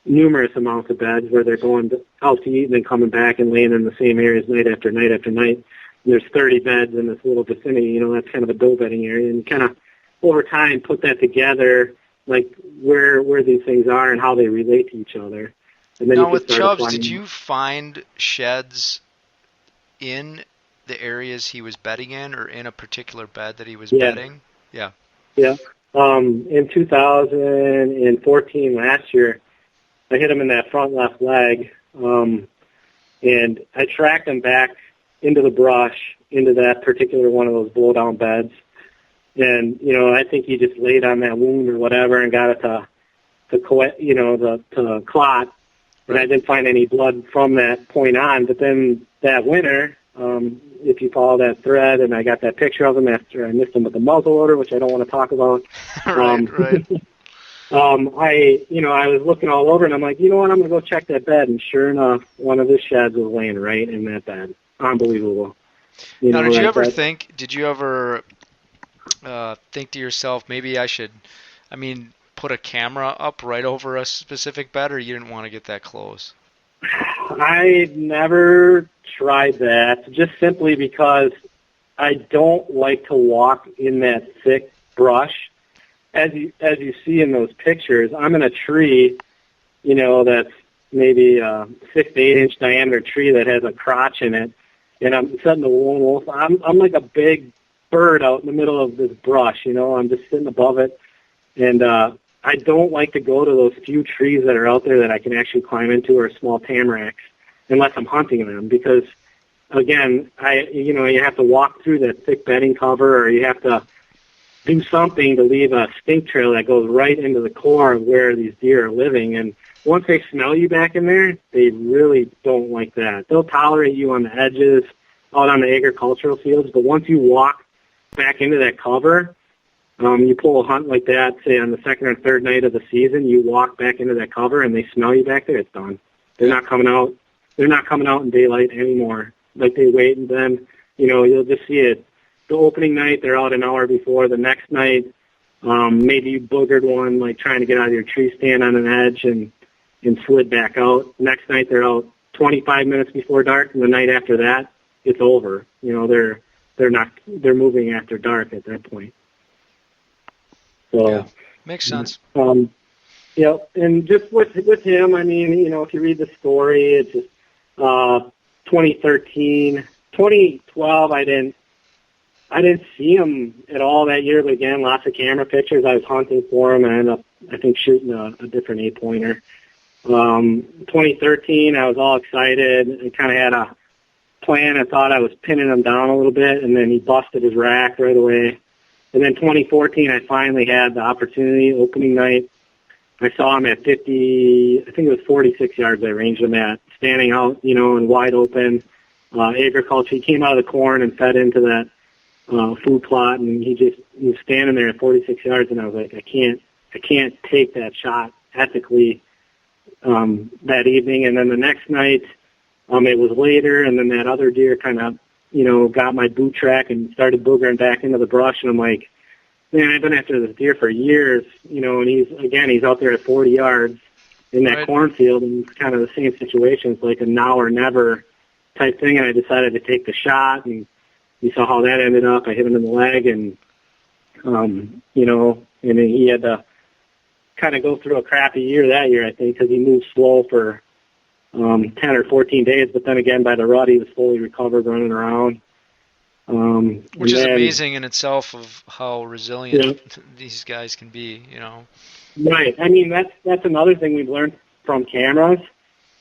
C: numerous amounts of beds where they're going out to eat and then coming back and laying in the same areas night after night after night. And there's 30 beds in this little vicinity, that's kind of a doe bedding area, and kind of over time put that together, like where these things are and how they relate to each other. And then
B: now with Chubbs, did you find sheds in the areas he was bedding in, or in a particular bed that he was bedding? Yeah. In 2014, last year, I hit him in that front left leg, and I tracked him back into the brush, into that particular one of those blow-down beds. And, I think he just laid on that wound or whatever and got it to clot. And I didn't find any blood from that point on. But then that winter, if you follow that thread, and I got that picture of him after I missed him with the muzzle loader, which I don't want to talk about. Right.
C: I was looking all over, and I'm like, you know what, I'm going to go check that bed. And sure enough, one of his sheds was laying right in that bed. Unbelievable.
B: Now, did you ever think to yourself, maybe I should, put a camera up right over a specific bed, or you didn't want to get that close?
C: I never tried that, just simply because I don't like to walk in that thick brush. As you see in those pictures, I'm in a tree, that's maybe a 6 to 8 inch diameter tree that has a crotch in it, and I'm setting the lone wolf. I'm like a big bird out in the middle of this brush, I'm just sitting above it, and I don't like to go to those few trees that are out there that I can actually climb into, or small tamaracks, unless I'm hunting them, because again, you have to walk through that thick bedding cover, or you have to do something to leave a stink trail that goes right into the core of where these deer are living. And once they smell you back in there, they really don't like that. They'll tolerate you on the edges, out on the agricultural fields, but once you walk back into that cover, you pull a hunt like that, say on the second or third night of the season, you walk back into that cover and they smell you back there, it's done. They're not coming out. They're not coming out in daylight anymore. Like, they wait, and then, you'll just see it. The opening night, they're out an hour before. The next night, maybe you boogered one, like trying to get out of your tree stand on an edge and slid back out. Next night, they're out 25 minutes before dark, and the night after that, it's over. They're moving after dark at that point. So,
B: yeah, makes sense.
C: And just with him, if you read the story, it's just 2013, 2012. I didn't see him at all that year, but again, lots of camera pictures. I was hunting for him, and I ended up, I think, shooting a different 8-pointer. 2013, I was all excited. I kind of had a plan. I thought I was pinning him down a little bit, and then he busted his rack right away. And then 2014, I finally had the opportunity, opening night. I saw him at 50, I think it was 46 yards I ranged him at, standing out, in wide open agriculture. He came out of the corn and fed into that food plot, and he was standing there at 46 yards, and I was like, I can't take that shot ethically that evening. And then the next night, it was later, and then that other deer kind of, got my boot track and started boogering back into the brush, and I'm like, man, I've been after this deer for years, and he's out there at 40 yards in that cornfield, and it's kind of the same situation. It's like a now or never type thing, and I decided to take the shot, and you saw how that ended up. I hit him in the leg, and, and he had to kind of go through a crappy year that year, I think, because he moved slow for 10 or 14 days. But then again, by the rut, he was fully recovered running around.
B: Which is amazing in itself of how resilient these guys can be,
C: Right. I mean, that's another thing we've learned from cameras.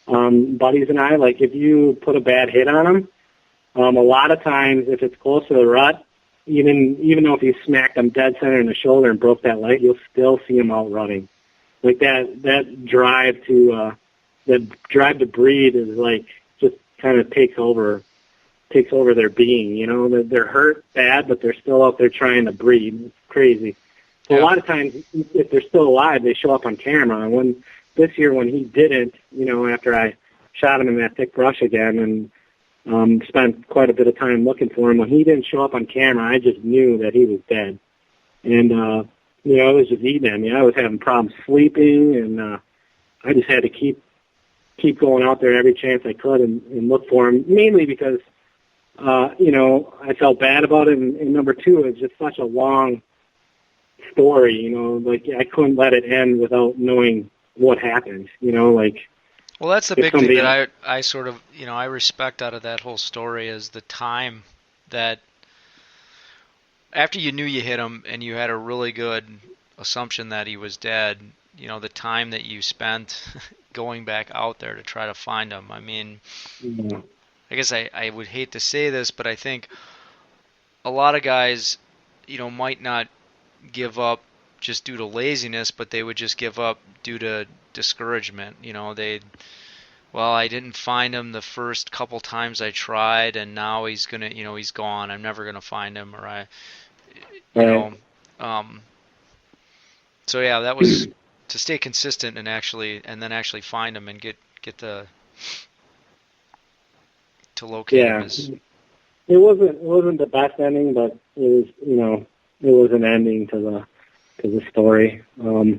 C: Buddies and I, like if you put a bad hit on them, a lot of times if it's close to the rut, even though if you smacked them dead center in the shoulder and broke that leg, you'll still see them out running. Like that drive to breed is like just kind of takes over their being. They're hurt bad, but they're still out there trying to breed. It's crazy. So a lot of times, if they're still alive, they show up on camera. And this year when he didn't, after I shot him in that thick brush again and spent quite a bit of time looking for him, when he didn't show up on camera, I just knew that he was dead. And, it was just eating at me. I was having problems sleeping, and I just had to keep going out there every chance I could and look for him, mainly because, I felt bad about it. And number two, it was just such a long story, like I couldn't let it end without knowing what happened,
B: Well, that's the big thing that I sort of, I respect out of that whole story is the time that after you knew you hit him and you had a really good assumption that he was dead, the time that you spent going back out there to try to find him. I mean, I guess I would hate to say this, but I think a lot of guys, might not give up just due to laziness, but they would just give up due to discouragement. I didn't find him the first couple times I tried, and now he's gonna, he's gone. I'm never gonna find him, or So yeah, that was to stay consistent and then actually find him and get to locate him.
C: It wasn't the best ending, but it was, it was an ending to the story. I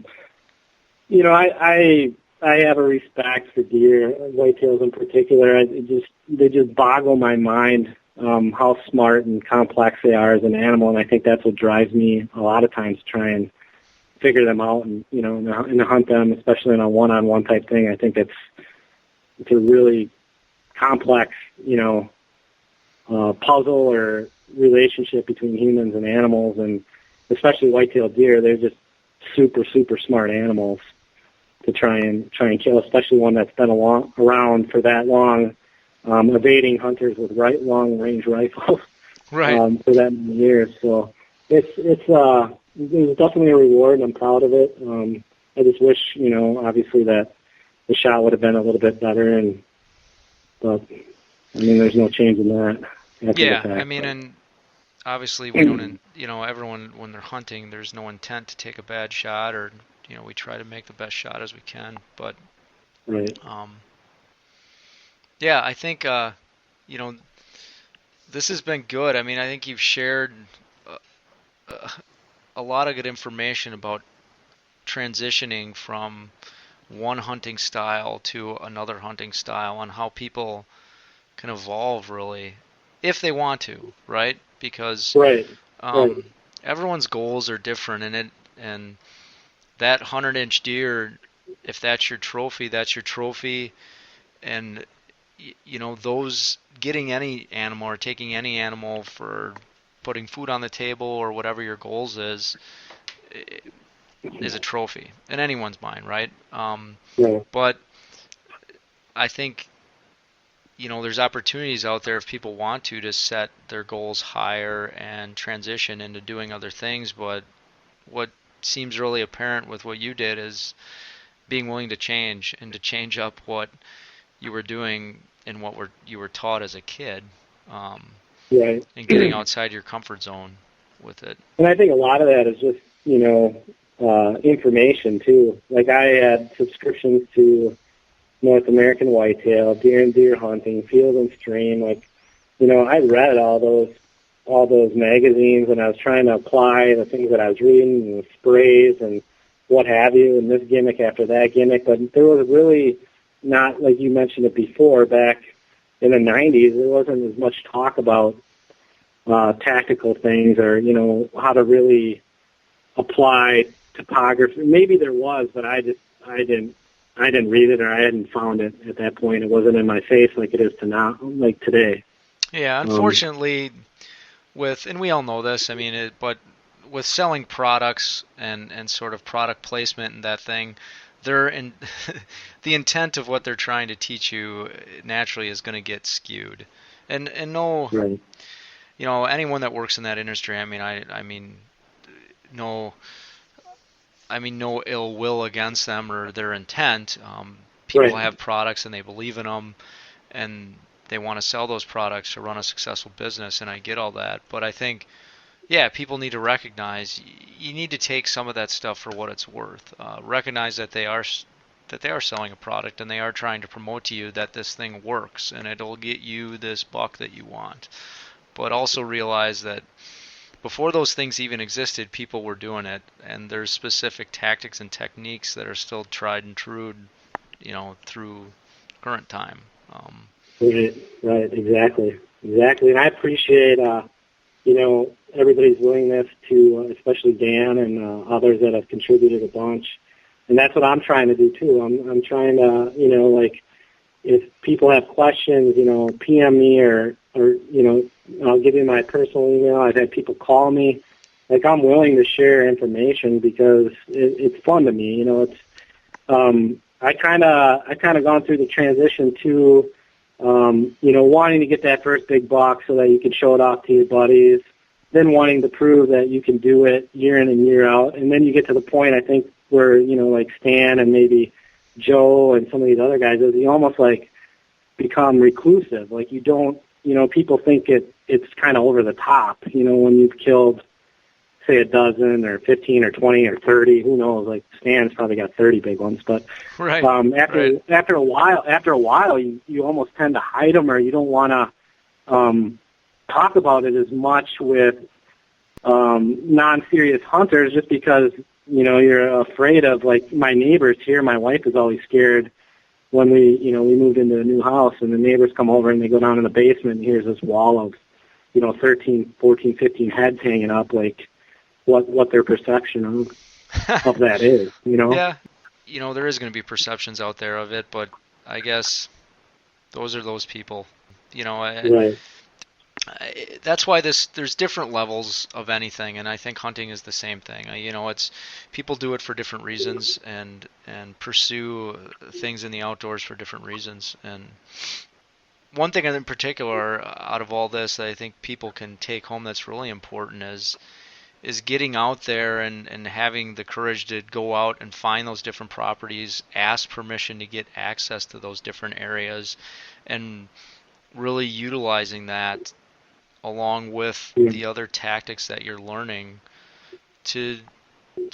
C: have a respect for deer, whitetails in particular. They just boggle my mind how smart and complex they are as an animal, and I think that's what drives me a lot of times to try and figure them out and and hunt them, especially in a one-on-one type thing. I think it's a really complex puzzle or relationship between humans and animals, and especially white-tailed deer. They're just super, super smart animals to try and kill, especially one that's been around for that long, evading hunters with long-range rifles for that many years. So it's definitely a reward, and I'm proud of it. I just wish, obviously that the shot would have been a little bit better, but I mean, there's no change in that.
B: And obviously we don't, everyone when they're hunting, there's no intent to take a bad shot, or we try to make the best shot as we can. But I think this has been good. I mean, I think you've shared a lot of good information about transitioning from one hunting style to another hunting style, and how people can evolve really if they want to, right? Because everyone's goals are different, and that 100-inch deer, if that's your trophy, that's your trophy. And those getting any animal or taking any animal for putting food on the table or whatever your goals is a trophy in anyone's mind, right? But I think there's opportunities out there if people want to set their goals higher and transition into doing other things. But what seems really apparent with what you did is being willing to change and to change up what you were doing and what you were taught as a kid, and getting outside your comfort zone with it.
C: And I think a lot of that is just information too. Like I had subscriptions to North American Whitetail, Deer and Deer Hunting, Field and Stream. I read all those magazines, and I was trying to apply the things that I was reading, and the sprays and what have you, and this gimmick after that gimmick. But there was really not, like you mentioned it before, back in the 90s, there wasn't as much talk about tactical things or, how to really apply topography. Maybe there was, but I didn't read it, or I hadn't found it at that point. It wasn't in my face like it is to now, like today.
B: Yeah, unfortunately, and we all know this, but with selling products and sort of product placement and that thing, the intent of what they're trying to teach you naturally is going to get skewed. And no,
C: Right.
B: Anyone that works in that industry, no ill will against them or their intent. People
C: Right.
B: have products and they believe in them, and they want to sell those products to run a successful business, and I get all that. But I think, people need to recognize you need to take some of that stuff for what it's worth. Recognize that they are selling a product and they are trying to promote to you that this thing works and it'll get you this buck that you want. But also realize that before those things even existed, people were doing it, and there's specific tactics and techniques that are still tried and true, through current time.
C: Right, exactly. And I appreciate, everybody's willingness to, especially Dan and others that have contributed a bunch. And that's what I'm trying to do too. I'm trying to, if people have questions, PM me or I'll give you my personal email. I've had people call me. Like, I'm willing to share information because it's fun to me. I kind of gone through the transition to, wanting to get that first big buck so that you can show it off to your buddies, then wanting to prove that you can do it year in and year out. And then you get to the point, I think, where, like Stan and maybe Joe and some of these other guys, you almost like become reclusive. Like, you don't, people think it's kind of over the top, when you've killed, say, a dozen or 15 or 20 or 30, who knows, like Stan's probably got 30 big ones, but
B: right.
C: After a while, you almost tend to hide them, or you don't want to talk about it as much with non-serious hunters, just because, you're afraid of, like, my neighbors here. My wife is always scared when we moved into a new house, and the neighbors come over and they go down in the basement, and here's this wall of, 13, 14, 15 heads hanging up, like, what their perception of that is,
B: Yeah, there is going to be perceptions out there of it, but I guess those are those people,
C: Right.
B: That's why there's different levels of anything, and I think hunting is the same thing. It's people do it for different reasons and pursue things in the outdoors for different reasons. And one thing in particular out of all this that I think people can take home that's really important is getting out there and having the courage to go out and find those different properties, ask permission to get access to those different areas, and really utilizing that along with the other tactics that you're learning to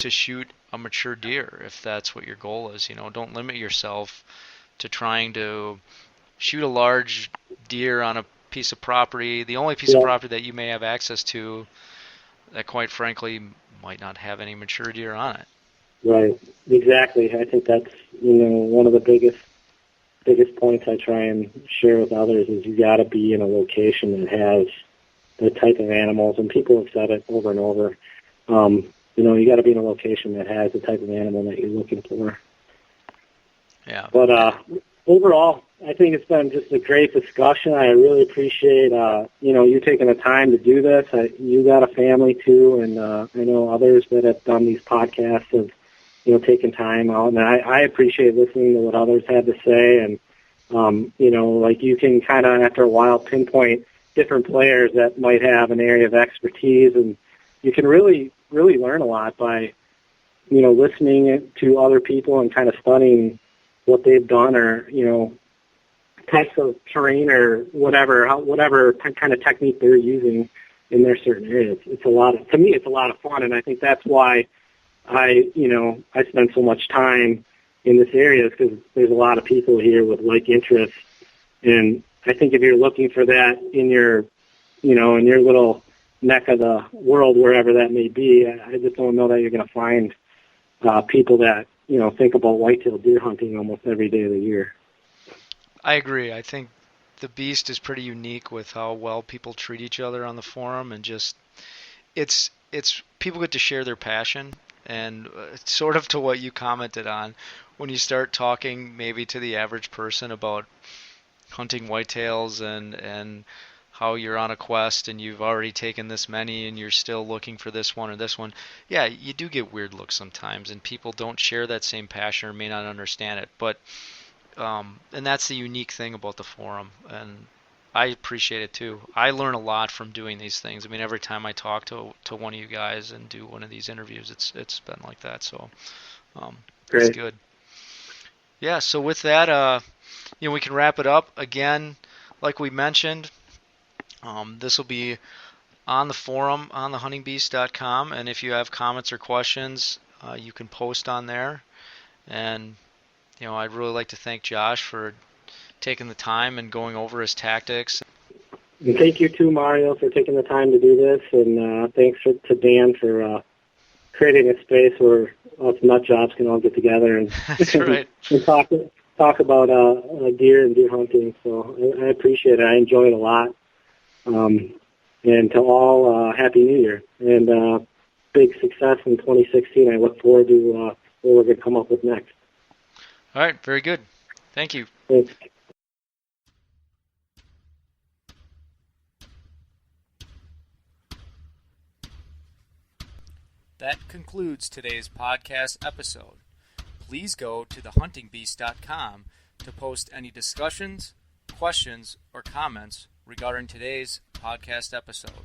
B: shoot a mature deer, if that's what your goal is. Don't limit yourself to trying to shoot a large deer on a piece of property, the only piece of property that you may have access to that, quite frankly, might not have any mature deer on it.
C: Right, exactly. I think that's, one of the biggest points I try and share with others is you got to be in a location that has the type of animals, and people have said it over and over. You got to be in a location that has the type of animal that you're looking for.
B: Yeah.
C: But overall, I think it's been just a great discussion. I really appreciate you taking the time to do this. You got a family too, and I know others that have done these podcasts have taken time out, and I appreciate listening to what others had to say. And like, you can kind of, after a while, pinpoint different players that might have an area of expertise, and you can really learn a lot by listening to other people and kind of studying what they've done, or types of terrain or whatever kind of technique they're using in their certain areas. It's a lot of fun, and I think that's why I spend so much time in this area, because there's a lot of people here with like interests. And I think if you're looking for that in your little neck of the world, wherever that may be, I just don't know that you're going to find people that, think about whitetail deer hunting almost every day of the year.
B: I agree. I think the beast is pretty unique with how well people treat each other on the forum, and just it's people get to share their passion, and sort of to what you commented on, when you start talking maybe to the average person about hunting whitetails and how you're on a quest and you've already taken this many and you're still looking for this one or this one, yeah, you do get weird looks sometimes, and people don't share that same passion or may not understand it. But and that's the unique thing about the forum, and I appreciate it too. I learn a lot from doing these things. I mean, every time I talk to one of you guys and do one of these interviews, it's been like that. So it's good. Yeah. So with that, we can wrap it up. Again, like we mentioned, this will be on the forum on thehuntingbeast.com, and if you have comments or questions, you can post on there. And I'd really like to thank Josh for taking the time and going over his tactics.
C: And thank you too, Mario, for taking the time to do this, and thanks to Dan for creating a space where us nut jobs can all get together and,
B: That's right.
C: and talk about deer and deer hunting. So I appreciate it. I enjoy it a lot. And to all, Happy New Year and big success in 2016. I look forward to what we're going to come up with next.
B: All right, very good. Thank you.
C: Thanks.
B: That concludes today's podcast episode. Please go to thehuntingbeast.com to post any discussions, questions, or comments regarding today's podcast episode.